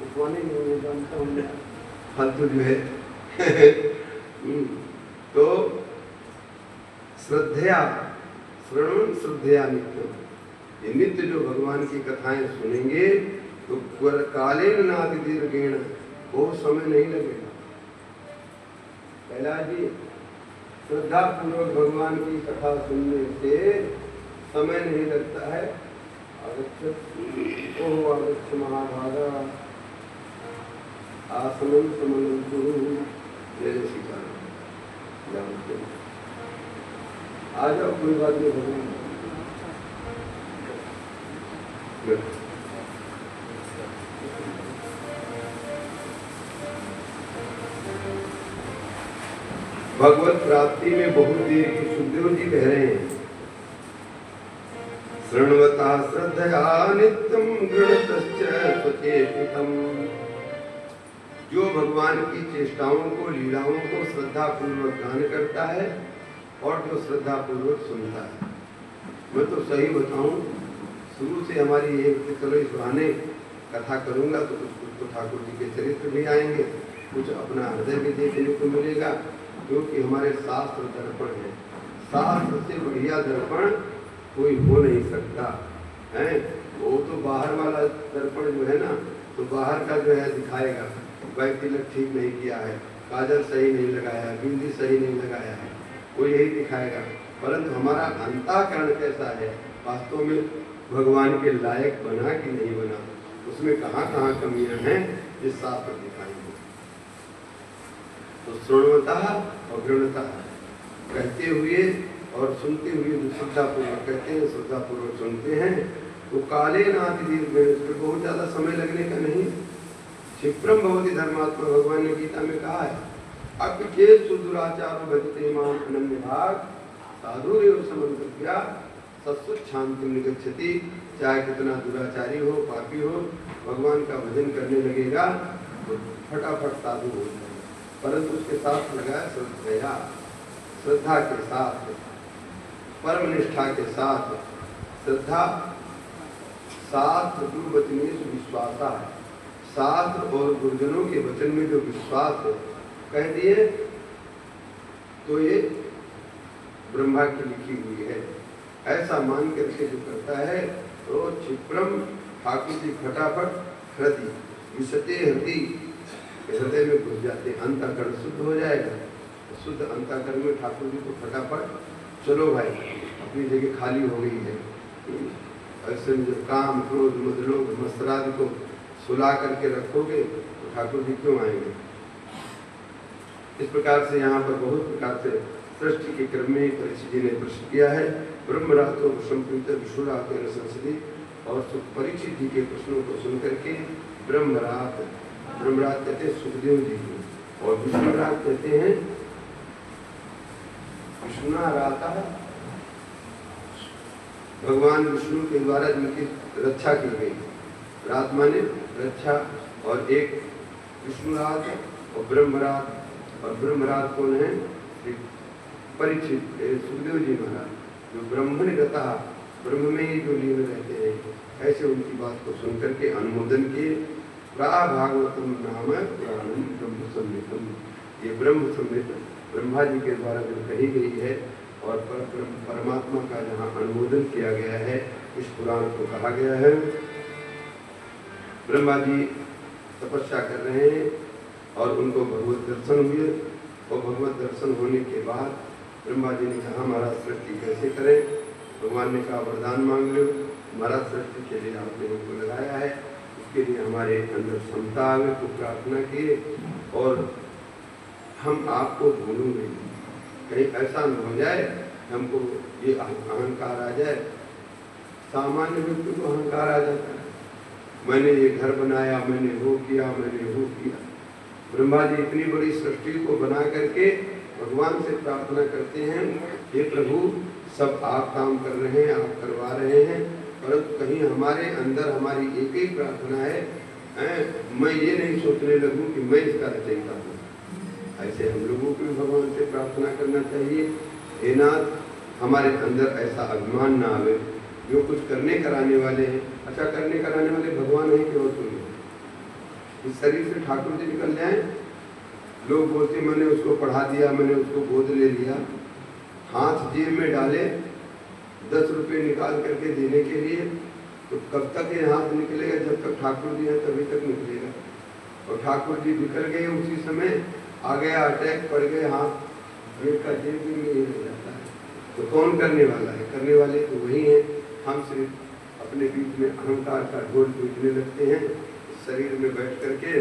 उठवाने नहीं जानता हूँ फालतू जो है। तो श्रद्धया श्रवण श्रद्धया नित्यम, ये नित्य जो भगवान की कथाएं सुनेंगे तो कालेन नाति दीर्घेण, बहुत समय नहीं लगेगा। कैलाश जी, श्रद्धा पूर्वक भगवान की कथा सुनने से समय नहीं लगता है। आगच्छ ओह आगच्छ महाभागा आसनं समनं कुरु। जय सीताराम। आ जाओ, कोई बात नहीं भगवान। भगवत प्राप्ति में बहुत देर की सुखदेव जी कह रहे हैं, शृण्वता श्रद्धया नित्यं गृणतश्च स्वचेष्टितम्। जो भगवान की चेष्टाओं को, लीलाओं को श्रद्धा पूर्वक गान करता है और जो श्रद्धा पूर्वक सुनता है। मैं तो सही बताऊं, शुरू से हमारी ये चलो इस बहाने कथा करूंगा तो कुछ तो ठाकुर जी के चरित्र भी आएंगे, कुछ अपना हृदय भी देखने को मिलेगा, क्योंकि हमारे शास्त्र दर्पण है। शास्त्र से बढ़िया दर्पण कोई हो नहीं सकता है। वो तो बाहर वाला दर्पण जो है ना, तो बाहर का जो है दिखाएगा, भाई तिलक ठीक नहीं किया है, काजल सही नहीं लगाया है, बिंदी सही नहीं लगाया है, वो यही दिखाएगा। परंतु हमारा अंतःकरण कैसा है, वास्तव में भगवान के लायक बना कि नहीं बना, उसमें कहाँ कहाँ कमियां हैं, ये शास्त्र दिखाएंगे। तो श्रवणता और गृणता कहते हुए और सुनते हुए जो श्रद्धापूर्वक कहते हैं, श्रद्धापूर्वक सुनते हैं, तो काले नाति दीर्घ में बहुत ज्यादा समय लगने का नहीं। क्षिप्रम भवति धर्मात्मा, भगवान ने गीता में कहा है, अपिचे सुदुराचार भजते मां अनन्य भाग साधुरेव समन्वित्या सत्सुत शांति निगच्छति। चाहे कितना दुराचारी हो, पापी हो, भगवान का भजन करने लगेगा तो फटाफट साधु हो जाएगा। परंतु उसके साथ लगाया श्रद्धा, श्रद्धा के साथ, परम निष्ठा के साथ। श्रद्धा शास्त्र गुरुवचनेषु विश्वासा है, शास्त्र और गुरुजनों के वचन में जो विश्वास है, कह दिए तो ये ब्रह्मा की लिखी हुई है, ऐसा मान करके जो करता है तो क्षिप्रम ठाकुर जी फटाफट हृदय विशते हृदय में घुस जाते, अंतःकरण शुद्ध हो जाएगा। शुद्ध अंतःकरण में ठाकुर जी को फटाफट चलो भाई अपनी जगह खाली हो गई है। ऐसे में जब काम क्रोध मदलोग मस्तरादि को सुला करके रखोगे तो ठाकुर जी क्यों आएंगे। इस प्रकार से यहाँ पर बहुत प्रकार से सृष्टि के क्रम में परीक्षित जी ने प्रश्न किया है। ब्रह्मरातो संप्रीत विष्णुरात संसदी, और परीक्षित जी के प्रश्नों को सुनकर के ब्रह्मरात कहते हैं सुखदेव जी को, और विष्णुरात कहते हैं विष्णुराता, भगवान विष्णु के द्वारा जिनकी रक्षा की गई। रात माने रक्षा, और एक विष्णुरात और ब्रह्मरात। और ब्रह्मरात कौन है? परीक्षित सुखदेव जी महाराज, जो ब्रह्मण रता, ब्रह्म में ही जो लीन रहते हैं। ऐसे उनकी बात को सुनकर के अनुमोदन किए। प्राभागवतम नाम पुराणम ब्रह्म संहितम, ये ब्रह्म संहिता ब्रह्मा जी के द्वारा जो कही गई है और परमात्मा का जहाँ अनुमोदन किया गया है, इस पुराण को कहा गया है। ब्रह्मा जी तपस्या कर रहे हैं और उनको भगवत दर्शन हुए, और भगवत दर्शन होने के बाद ब्रह्मा जी ने कहा महाराज सृष्टि कैसे करें। भगवान ने कहा वरदान मांग लो, महाराज सृष्टि के लिए आपने हमको लगाया है, उसके लिए हमारे अंदर क्षमता आवे तो प्रार्थना किए, और हम आपको भूलेंगे नहीं। कहीं ऐसा न हो जाए हमको ये अहंकार आ जाए। सामान्य व्यक्ति को अहंकार आ जाता है, मैंने ये घर बनाया, मैंने वो किया, मैंने वो किया। ब्रह्मा जी इतनी बड़ी सृष्टि को बना करके भगवान से प्रार्थना करते हैं, हे प्रभु सब आप काम कर रहे हैं, आप करवा रहे हैं, परंतु कहीं हमारे अंदर हमारी एक ही प्रार्थना है, मैं ये नहीं सोचने लगूं कि मैं इसका रचयिता हूँ। ऐसे हम लोगों को भी भगवान से प्रार्थना करना चाहिए, हे नाथ हमारे अंदर ऐसा अभिमान ना आवे। जो कुछ करने कराने वाले हैं, अच्छा करने कराने वाले भगवान हैं कि और कोई? इस शरीर से ठाकुर जी निकल जाए, लोग बोलते मैंने उसको पढ़ा दिया, मैंने उसको गोद ले लिया, हाथ जेब में डाले 10 रुपये निकाल करके देने के लिए, तो कब तक ये हाथ निकलेगा? जब तक ठाकुर जी है तभी तक निकलेगा। और ठाकुर जी निकल गए, उसी समय आ गया अटैक, पड़ गए, हाथ जेब का जेब भी नहीं हो जाता है। तो कौन करने वाला है? करने वाले तो वही हैं। हम सिर्फ अपने बीच में अहंकार का ढोल पीटने लगते हैं शरीर में बैठ करके।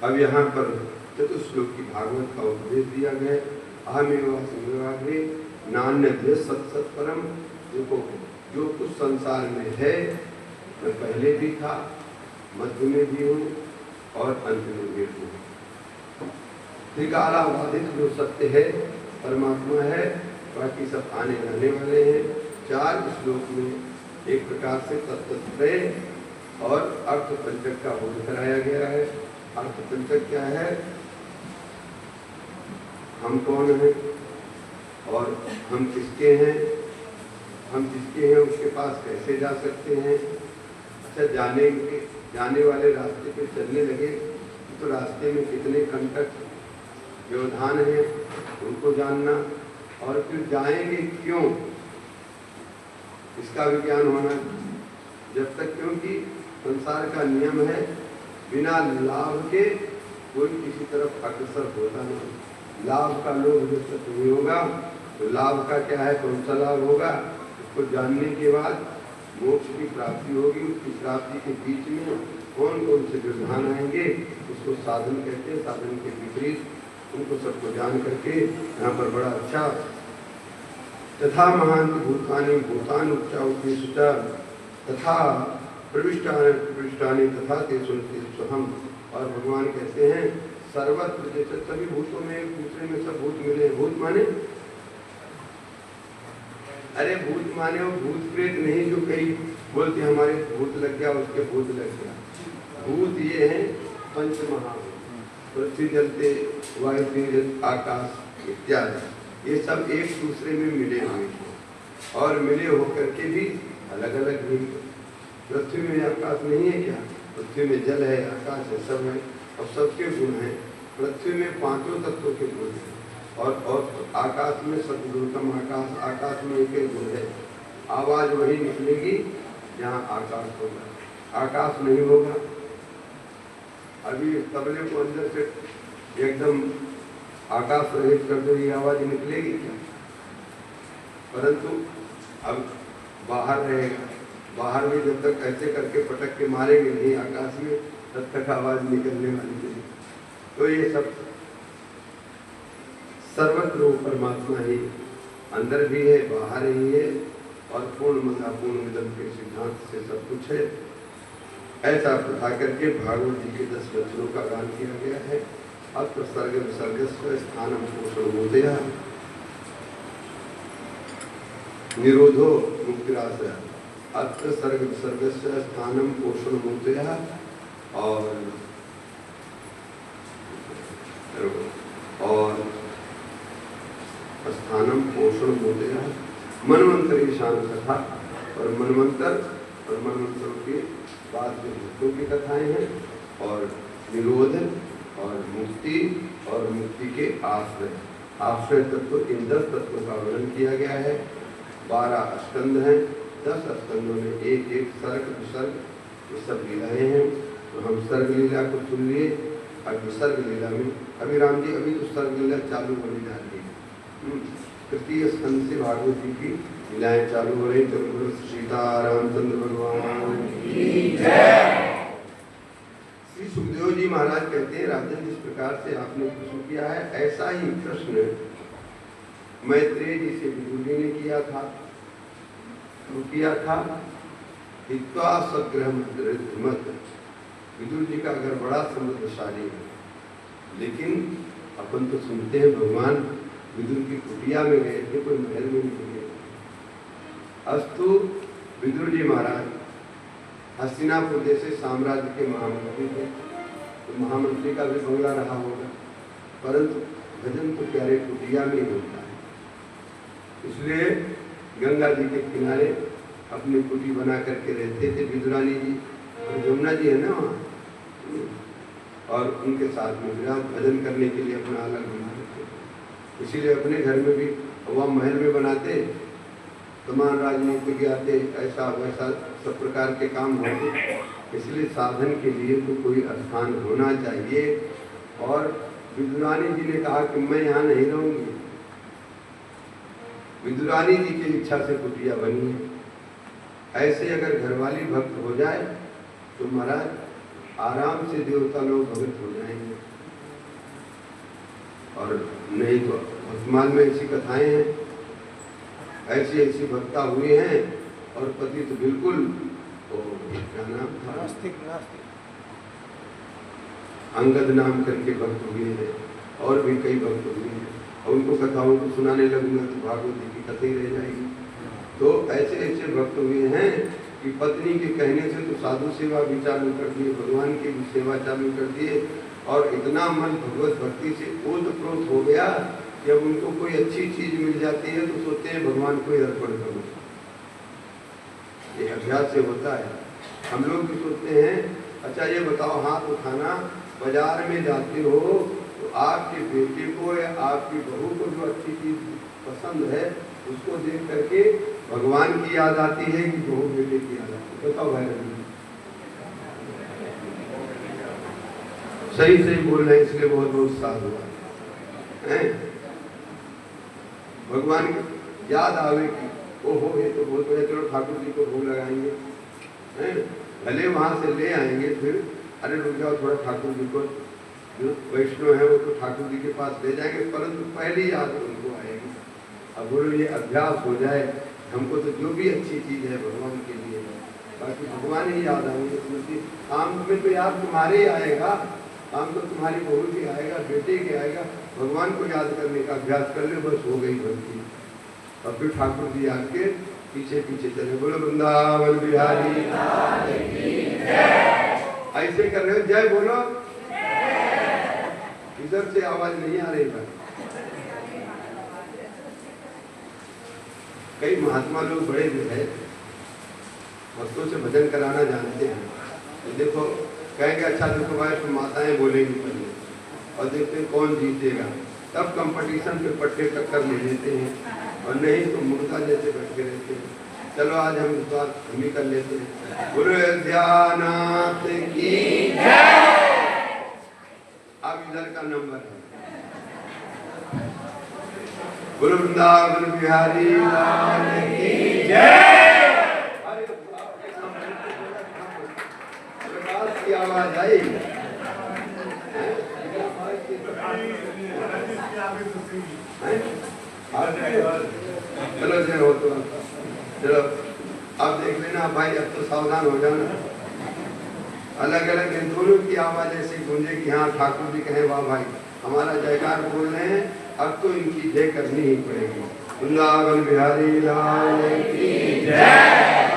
अब यहाँ पर चतुश्लोक की भागवत का उपदेश दिया गया। अहमेवा संग्रहाग्रे नान्य सत परम। देखो जो कुछ संसार में है मैं पहले भी था, मध्य में भी हूँ और अंत में भी हूँ। त्रिकालाबाधित जो सत्य है परमात्मा है, बाकी सब आने जाने वाले हैं। 4 श्लोक में एक प्रकार से तत्त्रय और अर्थ पंचक का बोध कराया गया है। अर्थ पंचक क्या है? हम कौन हैं और हम किसके हैं, हम जिसके हैं उसके पास कैसे जा सकते हैं। अच्छा, जाने वाले रास्ते पे चलने लगे तो रास्ते में कितने कंटक व्यवधान हैं उनको जानना, और फिर जाएंगे क्यों इसका विज्ञान होना जब तक, क्योंकि संसार का नियम है बिना लाभ के कोई किसी तरफ अग्रसर होता नहीं। लाभ का लोभ जब तक नहीं होगा तो लाभ का क्या है, कौन सा लाभ होगा, उसको जानने के बाद मोक्ष की प्राप्ति होगी। उसकी प्राप्ति के बीच में कौन कौन से व्यवधान आएंगे उसको साधन कहते हैं। साधन के विपरीत उनको सबको जान करके यहाँ पर बड़ा अच्छा तथा महांत भूतानि भूतान उच्चाउच्च तथा प्रविष्टानि तथा तेषु हम। और भगवान कहते हैं सर्वत्र, जैसे सभी भूतों में एक दूसरे में सब भूत मिले। भूत माने, अरे भूत माने वो भूत प्रेत नहीं जो कई बोलते हमारे भूत लग गया, उसके भूत लग गया। भूत ये हैं पंच महाभूत, पृथ्वी जल तेज वायु तेज आकाश इत्यादि, ये सब एक दूसरे में मिले हुए हैं और मिले होकर के भी अलग अलग भी। पृथ्वी में आकाश नहीं है क्या? पृथ्वी में जल है, आकाश है, सब है और सबके गुण हैं। पृथ्वी में 5 तत्वों के गुण हैं और आकाश में सतगुरुतम आकाश में एक गुण है। आवाज वही निकलेगी जहाँ आकाश होगा, आकाश नहीं होगा। अभी तबले को अंदर से एकदम आकाश रहित कर दो, ये आवाज निकलेगी क्या? परंतु अब बाहर रहेगा, बाहर में जब तक ऐसे करके पटक के मारेंगे नहीं आकाश में, तब तक आवाज निकलने वाली नहीं। तो ये सब सर्वत्र परमात्मा ही अंदर भी है, बाहर ही है और पूर्णमदा पूर्णमिदं के सिद्धांत से सब कुछ है। ऐसा बता करके भागवत जी के 10 वचनों का गान किया गया है। अत्र सर्ग विसर्गस्व स्थानम पोषणोदय निरोधो मुक्तिराश्रय। अत्र सर्ग विसर्गस्व स्थानम पोषणोदय और स्थानम पोषणोदय मनवंतर ईशान कथा। और मनवंतर और मनवंतरों के बाद में भक्तों की कथाएं हैं और निरोध और मुक्ति और मुक्ति के आश्रय। आश्रय तत्व, इन 10 तत्वों का वर्णन किया गया है। 12 स्कंद हैं, 10 स्कंदों में एक एक सर्ग विसर्ग ये सब लीलाएं हैं। तो हम सर्ग लीला को सुन लिए। अब विसर्ग लीला में अभी राम जी अभी तो सर्ग लीला चालू होने जा रही है। तृतीय स्कंद से भागवत जी की लीलाएं चालू हो रही। तो सीता रामचंद्र भगवान की जय। श्री सुखदेव जी महाराज कहते हैं, राजन जिस प्रकार से आपने प्रश्न किया है ऐसा ही प्रश्न मैत्रेय जी से विदुर जी ने किया था। हित्वा सग्रह मत। विदुर जी का घर बड़ा समृद्धशाली है, लेकिन अपन तो सुनते हैं भगवान विदुर की कुटिया में गए थे, कोई महल में नहीं गए। अस्तु विदुर जी महाराज हस्तिनापुर जैसे साम्राज्य के महामंत्री थे, तो महामंत्री का भी बंगला रहा होगा, परंतु भजन तो प्यारे कुटिया में ही होता है। इसलिए गंगा जी के किनारे अपनी कुटी बना करके रहते थे विदुरानी जी, और यमुना जी है ना वहाँ, और उनके साथ में विराट भजन करने के लिए अपना अलग बना रखते थे। इसीलिए अपने घर में भी वह महल में बनाते, तमाम राजनीतिक आते, ऐसा वैसा सब प्रकार के काम होते। इसलिए साधन के लिए तो कोई स्थान होना चाहिए। और विदुरानी जी ने कहा कि मैं यहाँ नहीं रहूंगी। विदुरानी जी की इच्छा से कुटिया बनी है। ऐसे अगर घरवाली भक्त हो जाए तो महाराज आराम से देवता लोग भक्त हो जाएंगे। और नहीं तो वर्तमान में ऐसी कथाएं हैं, ऐसी ऐसी भक्ता हुए हैं और पति तो बिल्कुल क्या नाम था, अंगद नाम करके भक्त हुए हैं, और भी कई भक्त हुए हैं, और उनको कथाओं को सुनाने लगूंगा तो भागवत जी की कथा ही रह जाएगी। तो ऐसे ऐसे भक्त हुए हैं कि पत्नी के कहने से तो साधु सेवा भी चालू कर दिए, भगवान की भी सेवा चालू कर दिए, और इतना मन भगवत भक्ति से ओतप्रोत हो गया कि अब उनको कोई अच्छी चीज मिल जाती है तो सोचते हैं भगवान को अर्पण करो। ये अभ्यास से होता है। हम लोग भी सोचते हैं, अच्छा ये बताओ, हाथ उठाना, बाजार में जाते हो तो आपके बेटे को या आपकी बहू को जो अच्छी चीज पसंद है उसको देख करके भगवान की याद आती है कि बहू बेटे की याद आती है? बताओ भाई, सही सही बोल रहे हैं, इसलिए बहुत बहुत साथ हुआ है। भगवान की याद आवेगी, ओहो ये तो बहुत बढ़िया, चलो ठाकुर जी को भोग लगाएंगे, भले वहां से ले आएंगे, फिर अरे रुक जाओ थोड़ा, ठाकुर जी को जो वैष्णव है वो तो ठाकुर जी के पास ले जाएंगे, परंतु पहली याद उनको आएगी। अब बोलो ये अभ्यास हो जाए, हमको तो जो भी अच्छी चीज है भगवान के लिए, बाकी भगवान ही याद आएंगे। क्योंकि आम में तो याद तुम्हारे ही आएगा, आम तो तुम्हारी बहू के आएगा, बेटे के आएगा, भगवान को याद करने का अभ्यास कर ले, बस हो गई भक्ति। और फिर ठाकुर जी आके पीछे पीछे चले, बोलो वृंदावन बिहारी, ऐसे कर रहे हो, जय बोलो, इधर से आवाज नहीं आ रही है। कई महात्मा लोग बड़े जो है भक्तों से भजन कराना जानते हैं, तो देखो कहेंगे अच्छा देखो भाई तुम माताएं बोलेंगी पहले, और देखते हैं कौन जीतेगा, तब कंपटीशन पे पट्टे टक्कर ले लेते हैं, और नहीं तो मुर्दा जैसे बैठे रहते हैं। चलो आज हम इस बार हम ही कर लेते हैं, गुरु अयोध्यानाथ की जय। अब इधर का नंबर है, गुरु वृंदावन बिहारी लाल की जय। प्रकाश की आवाज आई, चलो जय हो तो चलो अब देख लेना भाई, अब तो सावधान हो जाना। अलग अलग इन दोनों की आवाज ऐसी गूंजे कि हाँ ठाकुर जी कहे वाह भाई हमारा जयकार बोल रहे हैं, अब तो इनकी जय करनी ही पड़ेगी। वृंदावन बिहारी लाल की जय।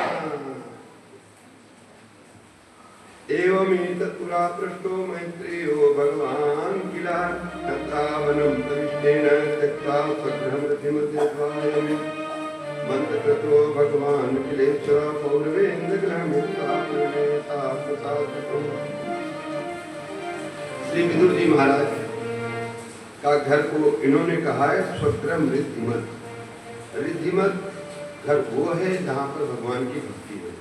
एवं पुरा पृष्ठो मैत्रेयो भगवान किला तत्रावनं प्रविष्टेन त्यक्त्वा स्वगृहमृतिमध्यद्वायम् मंत्रकृतो भगवान किलेश्वर पौर्वेन्द्र ग्रहमुक्ता श्री विदुर जी महाराज का घर को इन्होंने कहा है स्वग्रह रिद्धिमत। रिद्धिमत घर वो है जहाँ पर भगवान की भक्ति है,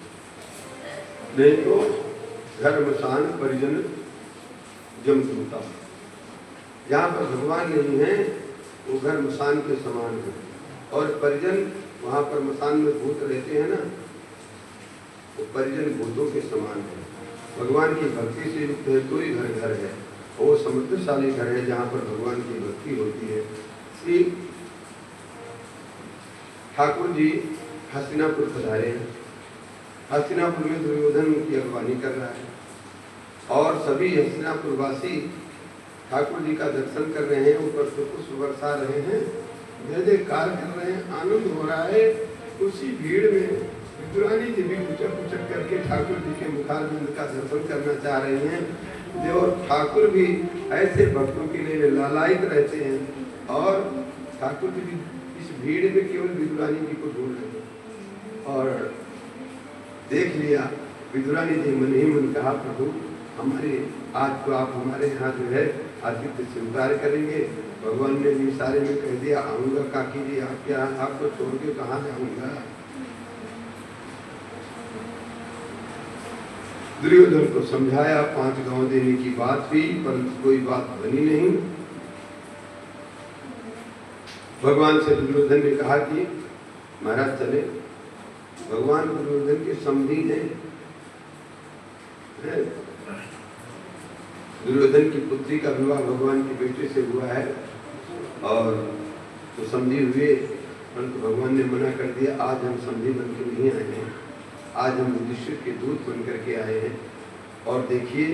नहीं तो घर मसान परिजन जमतूता। जहाँ पर भगवान नहीं है वो घर मसान के समान है, और परिजन वहाँ पर मसान में भूत रहते हैं ना, वो परिजन भूतों के समान है। भगवान की भक्ति से युक्त है तो ही घर घर है, और वो समृद्धशाली घर है जहाँ पर भगवान की भक्ति होती है। श्री ठाकुर जी हस्तिनापुर पधारे हैं। हस्तिनापुर में दुर्योधन की अगवानी कर रहा है, और सभी हस्तिनापुर वासी ठाकुर जी का दर्शन कर रहे हैं, ऊपर से पुष्प बरसा रहे हैं, जय जयकार कर रहे हैं, आनंद हो रहा है। उसी भीड़ में विदुरानी जी भी पुचक पुचक करके ठाकुर जी के मुखारविंद का दर्शन करना चाह रही हैं। जो ठाकुर भी ऐसे भक्तों के लिए लालायित रहते हैं, और ठाकुर जी भी इस भीड़ में केवल विदुरानी जी को ढूंढ रहे हैं। और देख लिया विदुरानी जी मन ही मन कहा, प्रभु हमारे आज तो आप हमारे यहाँ जो है आतिथ्य स्वीकार करेंगे। भगवान ने भी सारे में कह दिया आऊंगा काकी जी आपके यहाँ, आपको छोड़ के कहाँ जाऊंगा। दुर्योधन को समझाया, 5 गांव देने की बात हुई, परंतु कोई बात बनी नहीं। भगवान से दुर्योधन ने कहा कि महाराज चले। भगवान दुर्योधन के समधी हैं, दुर्योधन की पुत्री का विवाह भगवान के बेटे से हुआ है, और तो समझी हुए परंतु भगवान ने मना कर दिया। आज हम समझी बन के नहीं आए हैं, आज हम युधिष्ठिर के दूत बन करके आए हैं। और देखिए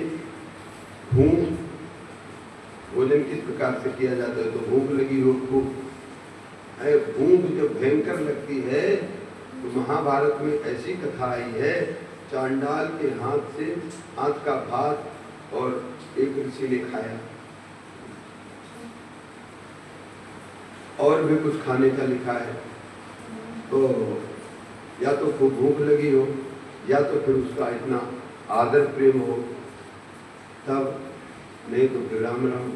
भूख, भोजन किस प्रकार से किया जाता है। तो भूख लगी हो खूब, भूख जब भयंकर लगती है तो महाभारत में ऐसी कथा आई है, चांडाल के हाथ से हाथ का भात और एक ऋषि ने खाया। और भी कुछ खाने का लिखा है। तो या तो खूब भूख लगी हो, या तो फिर उसका इतना आदर प्रेम हो तब, नहीं तो फिर राम राम।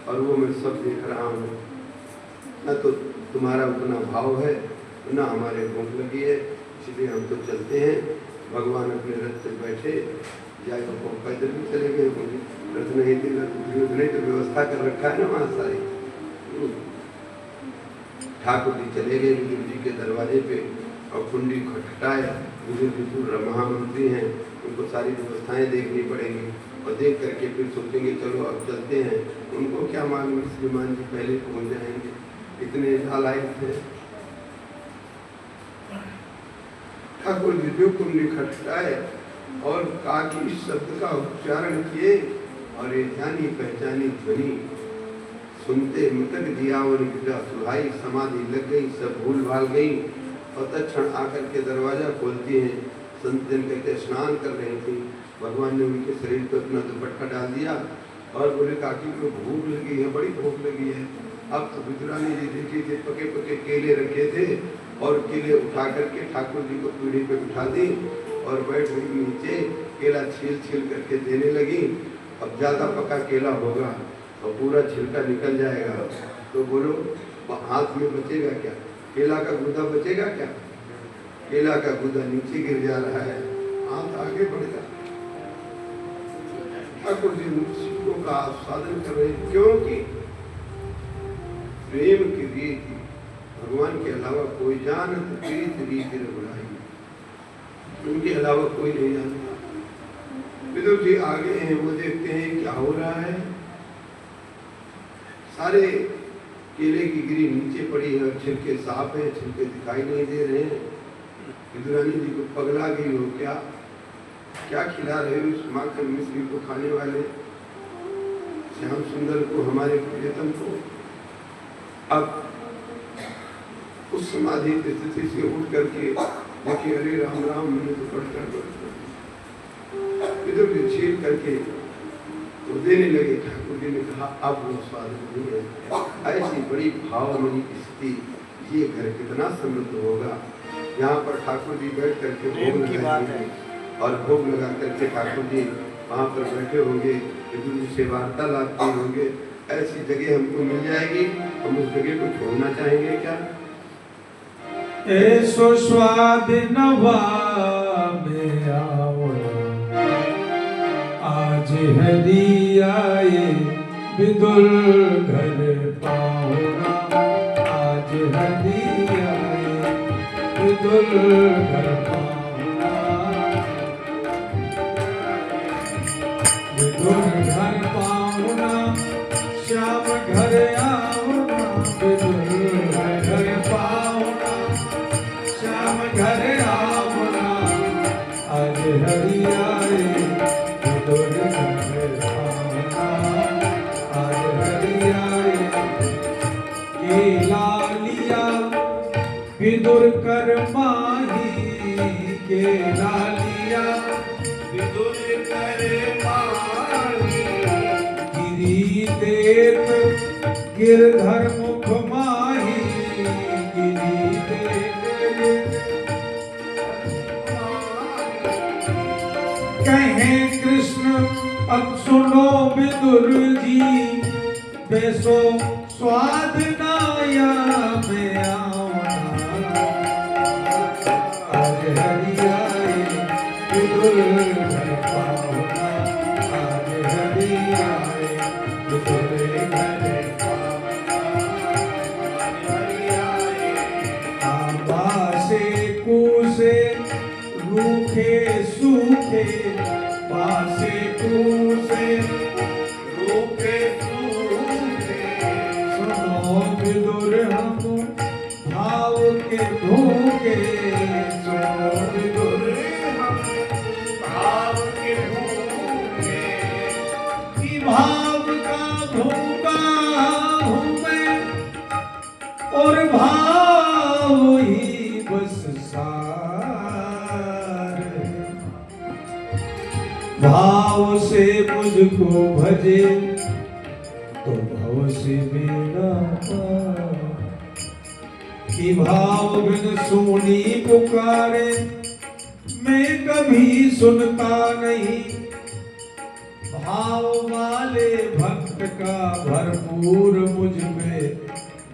और वो मैं सब देख रहा हूँ, न तो तुम्हारा उतना भाव है, न हमारे भूख लगी है, इसलिए हम तो चलते हैं। भगवान अपने रथ पे बैठे, या तो पैदल भी चले गए होंगे, रथ नहीं थे, रथ नहीं तो व्यवस्था कर रखा है ना वहाँ सारी। ठाकुर जी चले गए विदुर जी के दरवाजे पे और कुंडी खटखटाए। विदुर महामंत्री हैं, उनको सारी व्यवस्थाएं देखनी पड़ेंगी और देख करके फिर सोचेंगे चलो अब चलते हैं। उनको क्या मालूम श्रीमान जी पहले पहुंच जाएंगे, इतने नालायक थे। ठाकुर जी जो कुंडी खटखटाए और काकी इस शब्द का उच्चारण किए और ये जानी पहचानी ध्वनि सुनते मृतक जियावन गिरा सुहाई, समाधि लग गई, सब भूल भाल गई। और तत्क्षण आकर के दरवाजा खोलती हैं। संत जन कहते स्नान कर रही थी, भगवान ने उनके शरीर पर अपना दुपट्टा डाल दिया और बोले काकी को भूख लगी है, बड़ी भूख लगी है। अब तो विदुरानी जी देखी थे पके पके केले रखे थे और केले उठा करके ठाकुर जी को पीढ़ी पे बिठा दी और बैठ गई नीचे, केला छील छील करके देने लगी। अब ज्यादा पका केला होगा और पूरा छिलका निकल जाएगा, तो बोलो हाथ में बचेगा क्या? केला का गूदा बचेगा क्या? केला का गूदा नीचे गिर जा रहा है, हाथ आगे बढ़ जा। ठाकुर जी मुझको का आस्वादन कर रहे, क्योंकि प्रेम की रीत भगवान के अलावा कोई जानत, प्रीत रीत रघुराई, उनके अलावा कोई नहीं जानता। विदुर जी आगे हैं, वो देखते हैं क्या हो रहा है। सारे केले की गिरी नीचे पड़ी है, छिलके साफ है, छिलके दिखाई नहीं दे रहे हैं। विदुरानी जी को पगला गई हो, क्या क्या खिला रहे हो उस माखन मिश्री को खाने वाले श्याम सुंदर को, हमारे प्रियतम को। अब उस समाधि की स्थिति से उठ करके देखिए, अरे राम राम, मैंने तो पढ़कर विदुर जी छील करके वो देने लगे। ठाकुर जी ने कहा अब वो स्वाद नहीं है। ऐसी बड़ी भावमयी स्थिति, ये घर कितना समृद्ध होगा। यहाँ पर ठाकुर जी बैठ करके भोग लगाएंगे और भोग लगा करके ठाकुर जी वहाँ पर बैठे होंगे, विदुर जी से वार्तालाप किए होंगे। ऐसी जगह हमको मिल जाएगी, हम उस जगह को छोड़ना चाहेंगे क्या? ऐसो स्वाद नवा में आओ, आज हरि आए विदुर घर पाहुना, आज हरि आए विदुर घर पाहुना, विदुर घर पाहुना, श्याम घर आऊना, विदुर घर पाहुना, श्याम घर आऊना, आज हरि आए विदुर घर पाहुना, आज हरि आए। केला लिया विदुर कर माही, केला लिया विदुर कर माही, गिरी देत गिरधर मुख माही, गिरी देत कहे कृष्ण अब सुनो विदुर जी, बेसो स्वाद नाया में आऊना, आज हरि आए विदुर घर पाहुना, आज हरि आए विदुर घर पाहुना, आज हरि आए। आंबा से कूसे रूखे सूखे, पासे कूसे रूखे सूखे, सुनो विदुर हम भाव भाव का भूखा हूँ मैं और भाव ही बस सार है। भाव से मुझको भजे तो भाव से मेरा पार। कि भाव बिन सुनी पुकारे मैं कभी सुनता नहीं। भाव वाले भक्त का भरपूर मुझ में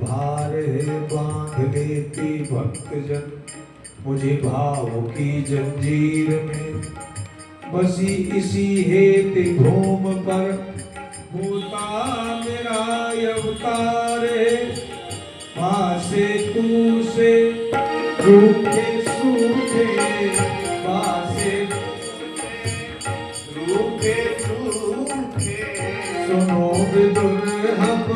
भार है। बांध लेती भक्तजन मुझे भाव की जंजीर में। बसी इसी हेतु भूम पर होता मेरा अवतार है। पासे तू से रूखे सूखे पासे रूखे सूखे सुनो विदुर हम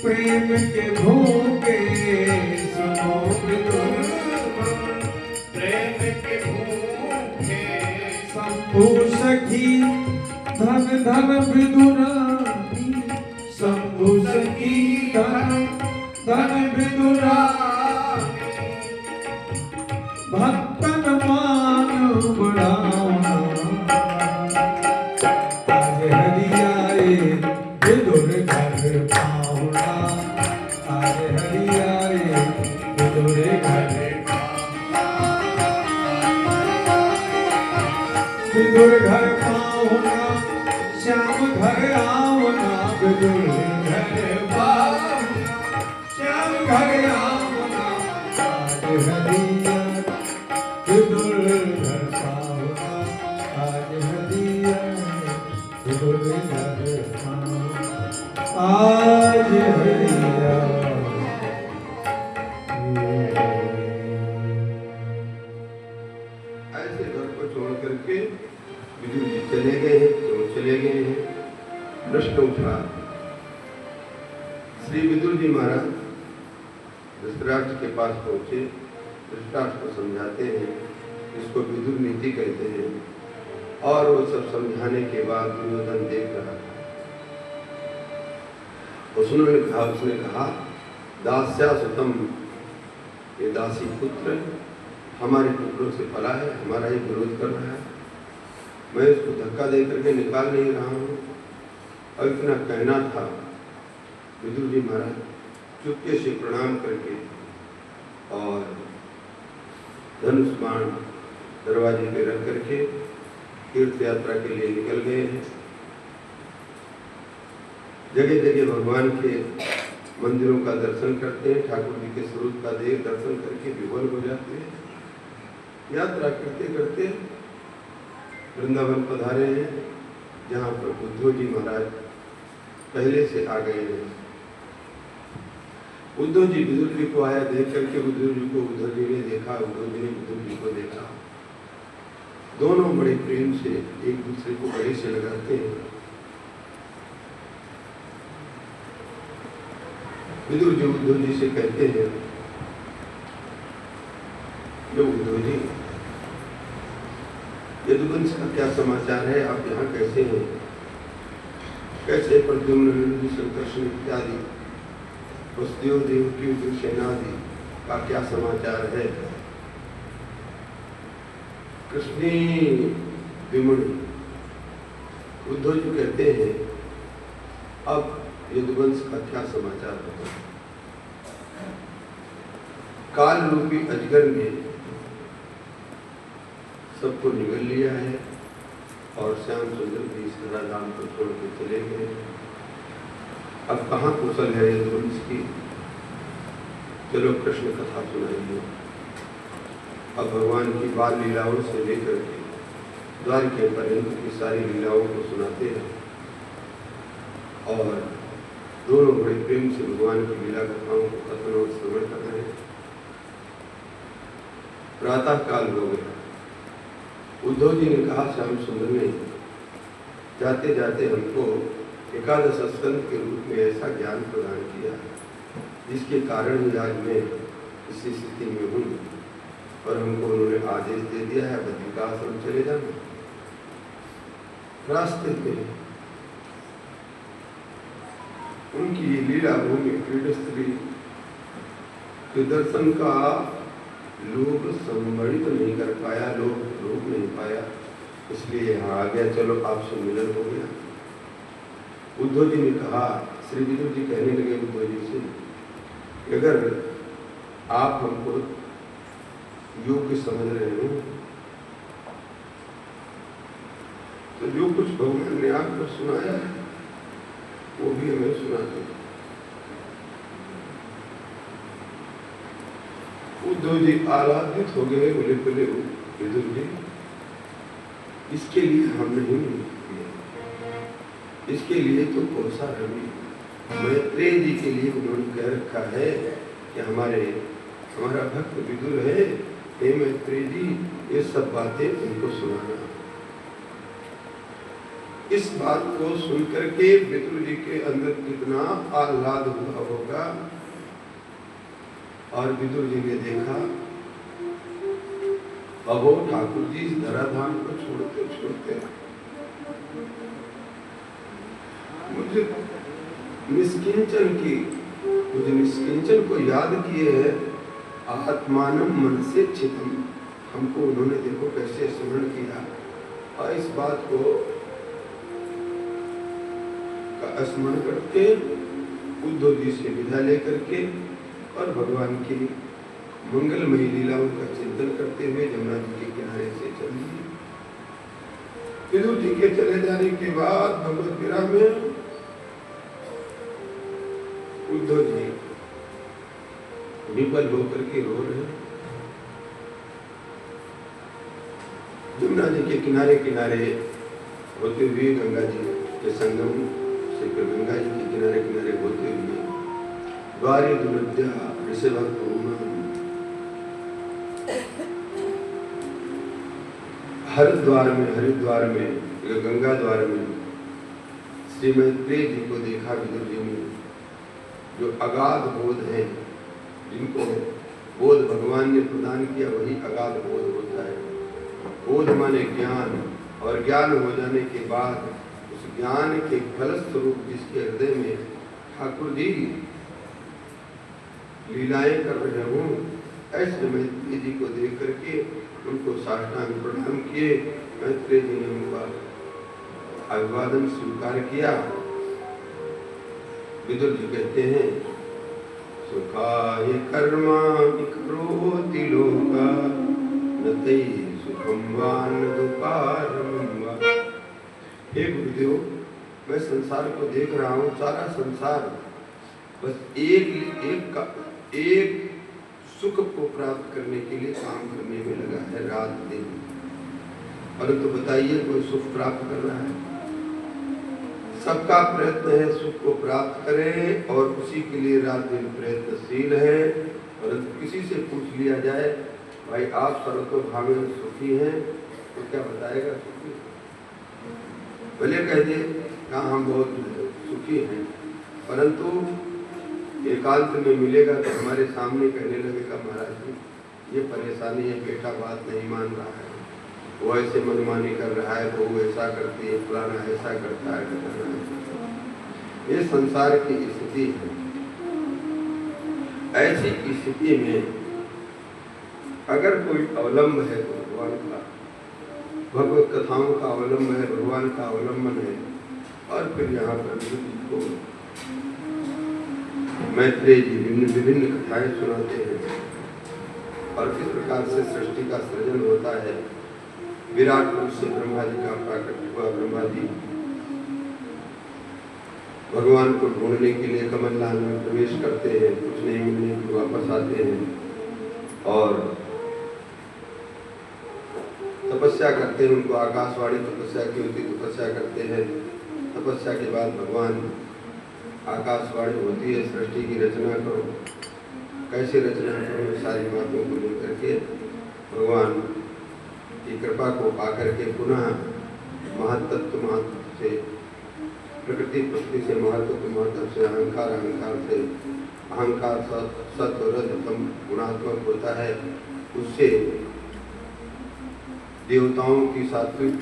प्रेम के भूखे। सुनो विदुर प्रेम के भूखे। शंभु सखी धन धन विदुरानी। शंभु सखी धन धन विदुरानी। भक्तन मान बढ़ाना आज हरि आए विदुर घर पाहुना। आज हरि आए विदुर घर विदुर घर पाहुना। श्याम घर आवना विदुर घर पाहुना। श्याम घर आवना आज हरि आए विदुर घर पाहुना। आज हरि आए विदुर घर पाहुना। आज हरि आए। ऐसे घर को छोड़ करके विदुर जी चले गए हैं। क्यों चले गए हैं? प्रश्न उठा। श्री विदुर जी महाराज धृतराष्ट्र के पास पहुंचे। धृतराष्ट्र को समझाते हैं, इसको विदुर नीति कहते हैं। और वो सब समझाने के बाद दुर्योधन देख रहा था। उसने कहा दास्या सुतम, ये दासी पुत्र हमारे पुत्रों से पला है, हमारा ही विरोध कर रहा है। मैं इसको धक्का दे करके निकाल नहीं रहा हूँ। और इतना कहना था। विदुर जी महाराज चुपके से प्रणाम करके और धनुष बाण दरवाजे पे रख करके तीर्थ यात्रा के लिए निकल गए हैं। जगह जगह भगवान के मंदिरों का दर्शन करते हैं। ठाकुर जी के स्वरूप का देव दर्शन करके विवल हो जाते हैं। यात्रा करते करते वृंदावन पधारे हैं, जहाँ पर उद्धव जी महाराज पहले से आ गए हैं। उद्धव जी विदुर जी को आया देख करके उद्धव जी को उद्धव जी ने देखा, उद्धव जी ने विदुर जी को देखा। दोनों बड़े प्रेम से एक दूसरे को गले से लगाते हैं। विदुर जी उद्धव जी से कहते हैं, जो उद्धव जी यदुवंश का क्या समाचार है? आप यहाँ कैसे हैं? कैसे प्रद्युम्न संकर्षण इत्यादि वसुदेव देवकी सेनादि का क्या समाचार है? कृष्णी विमुनि उद्धव जी कहते हैं, अब यदुवंश का क्या समाचार होगा? काल रूपी अजगर ने सबको निगल लिया है और श्याम सुंदर भी इस धराधाम को छोड़ के चले गए। अब कहाँ कुशल है यदुवंश की? चलो कृष्ण कथा सुनाइए। अब भगवान की बाल लीलाओं से लेकर के द्वारके पर्यंत की सारी लीलाओं को सुनाते हैं और दोनों बड़े प्रेम से भगवान की लीला कथाओं को कथन और श्रवण कर रहे हैं। प्रातः काल हो गया। उद्धव जी ने कहा, श्याम सुंदर ने जाते जाते हमको एकादश स्कंद के रूप में ऐसा ज्ञान प्रदान किया जिसके कारण ही आज मैं इसी स्थिति में हूँ और हमको उन्होंने आदेश दे दिया है बद्रिकाश्रम चले जाना। रास्ते में उनकी लीला भूमि क्रीडस्थली के दर्शन का लोग संवरित नहीं कर पाया, लोग रोक नहीं पाया, इसलिए यहाँ आ गया। चलो आपसे मिलन हो गया। उद्धव जी ने कहा, श्री विदुर जी कहने लगे उद्धव जी से, अगर आप हमको योग्य समझ रहे हो तो जो कुछ भगवान ने आपको सुनाया है वो भी हमें सुना दो। उद्धव जी आह्लादित हो गए, बोले बोले विदुर जी, इसके लिए हम नहीं किए, इसके लिए तो कोसा रवि मैत्रेय जी के लिए उन्होंने कह रखा है कि हमारा भक्त विदुर है, हे मैत्रेय जी ये सब बातें उनको सुनाना। इस बात को सुनकर के विदुर जी के अंदर कितना आह्लाद हुआ होगा। और विदुर जी ने देखा, अहो ठाकुर जी इस धराधाम को छोड़ते छोड़ते मुझे निष्किंचन को याद किए है, आत्मानम मन से चितम, हमको उन्होंने देखो कैसे स्मरण किया। और इस बात को का स्मरण करके उद्धव जी से विदा लेकर के और भगवान की मंगलमयी लीलाओं का चिंतन करते हुए जमुना जी के किनारे से चल दिए। विदुर जी के चले जाने के बाद भगवत विरह में उद्धव जी विफल होकर के रो रहे। जमुना जी के किनारे किनारे होते हुए गंगा जी के संगम से गंगा जी के किनारे किनारे होते हुए द्वारे दुर्द्या ऋषभ हरिद्वार में गंगा द्वार में श्री मैत्रेय जी को देखा। विदुर जी ने जो अगाध बोध है, जिनको बोध भगवान ने प्रदान किया, वही अगाध बोध होता है। बोध माने ज्ञान, और ज्ञान हो जाने के बाद उस ज्ञान के फलस्वरूप जिसके हृदय में ठाकुर जी लीलाएं कर रहे हों, ऐसे मैत्रेय जी को देख करके उनको साष्टांग प्रणाम किए। मैत्रेय जी ने उनका अभिवादन स्वीकार किया। विदुर जी कहते हैं, सुखाय कर्माणि करोति लोका न तै सुखम वा न दुःखारं वा। हे गुरुदेव, मैं संसार को देख रहा हूँ, सारा संसार बस एक सुख को प्राप्त करने के लिए काम करने में लगा है, रात दिन। परंतु बताइए कोई सुख प्राप्त कर रहा है? सबका प्रयत्न है सुख को प्राप्त करें और उसी के लिए रात दिन प्रयत्नशील है। परंतु किसी से पूछ लिया जाए, भाई आप सर्वतोभावे सुखी हैं, तो क्या बताएगा सुखी? भले कह दे हाँ हम बहुत सुखी हैं, परंतु एकांत में मिलेगा तो हमारे सामने कहने लगेगा, महाराज जी ये परेशानी है, बेटा बात नहीं मान रहा है, वो ऐसे मनमानी कर रहा है, बहू ऐसा करती है, फलाना ऐसा करता है, करना है। ये संसार की स्थिति है। ऐसी स्थिति में अगर कोई अवलंब है तो भगवान का, भगवत कथाओं का अवलंब है, भगवान का अवलंबन है। और फिर यहाँ पर को मैत्रेय जी विभिन्न कथाएं सुनाते हैं और किस प्रकार से सृष्टि का सृजन होता है। विराट रूप से ब्रह्मा जी का प्रकट हुआ। ब्रह्मा जी भगवान को ढूंढने के लिए कमललाल में प्रवेश करते हैं, कुछ नहीं मिलने पर वापस आते हैं और तपस्या करते हैं। उनको आकाशवाणी तपस्या की होती, तपस्या करते हैं। तपस्या के बाद भगवान आकाशवाणी होती है, सृष्टि की रचना करो, कैसे रचना करो, सारी बातों को लेकर के भगवान की कृपा को पाकर के पुनः महत्त्व से, प्रकृति से महत्व से, अहंकार सत्व रजतम गुणात्मक होता है। उससे देवताओं की सात्विक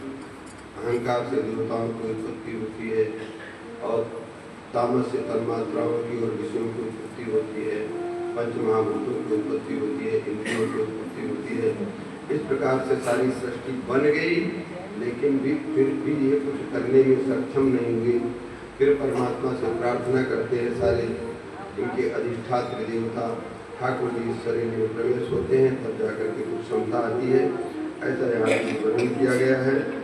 अहंकार से देवताओं की उत्पत्ति होती है और तामस से तन्मात्राओं की और विषयों की उत्पत्ति होती है, पंच महाभूतों की उत्पत्ति होती है, इंद्रियों की उत्पत्ति होती है। इस प्रकार से सारी सृष्टि बन गई, लेकिन फिर भी ये कुछ करने में सक्षम नहीं हुई। फिर परमात्मा से प्रार्थना करते हैं, सारे इनके अधिष्ठात्र देवता ठाकुर जी इस शरीर में प्रवेश होते हैं, तब जाकर के कुछ क्षमता आती है। ऐसा यहाँ वर्णन किया गया है।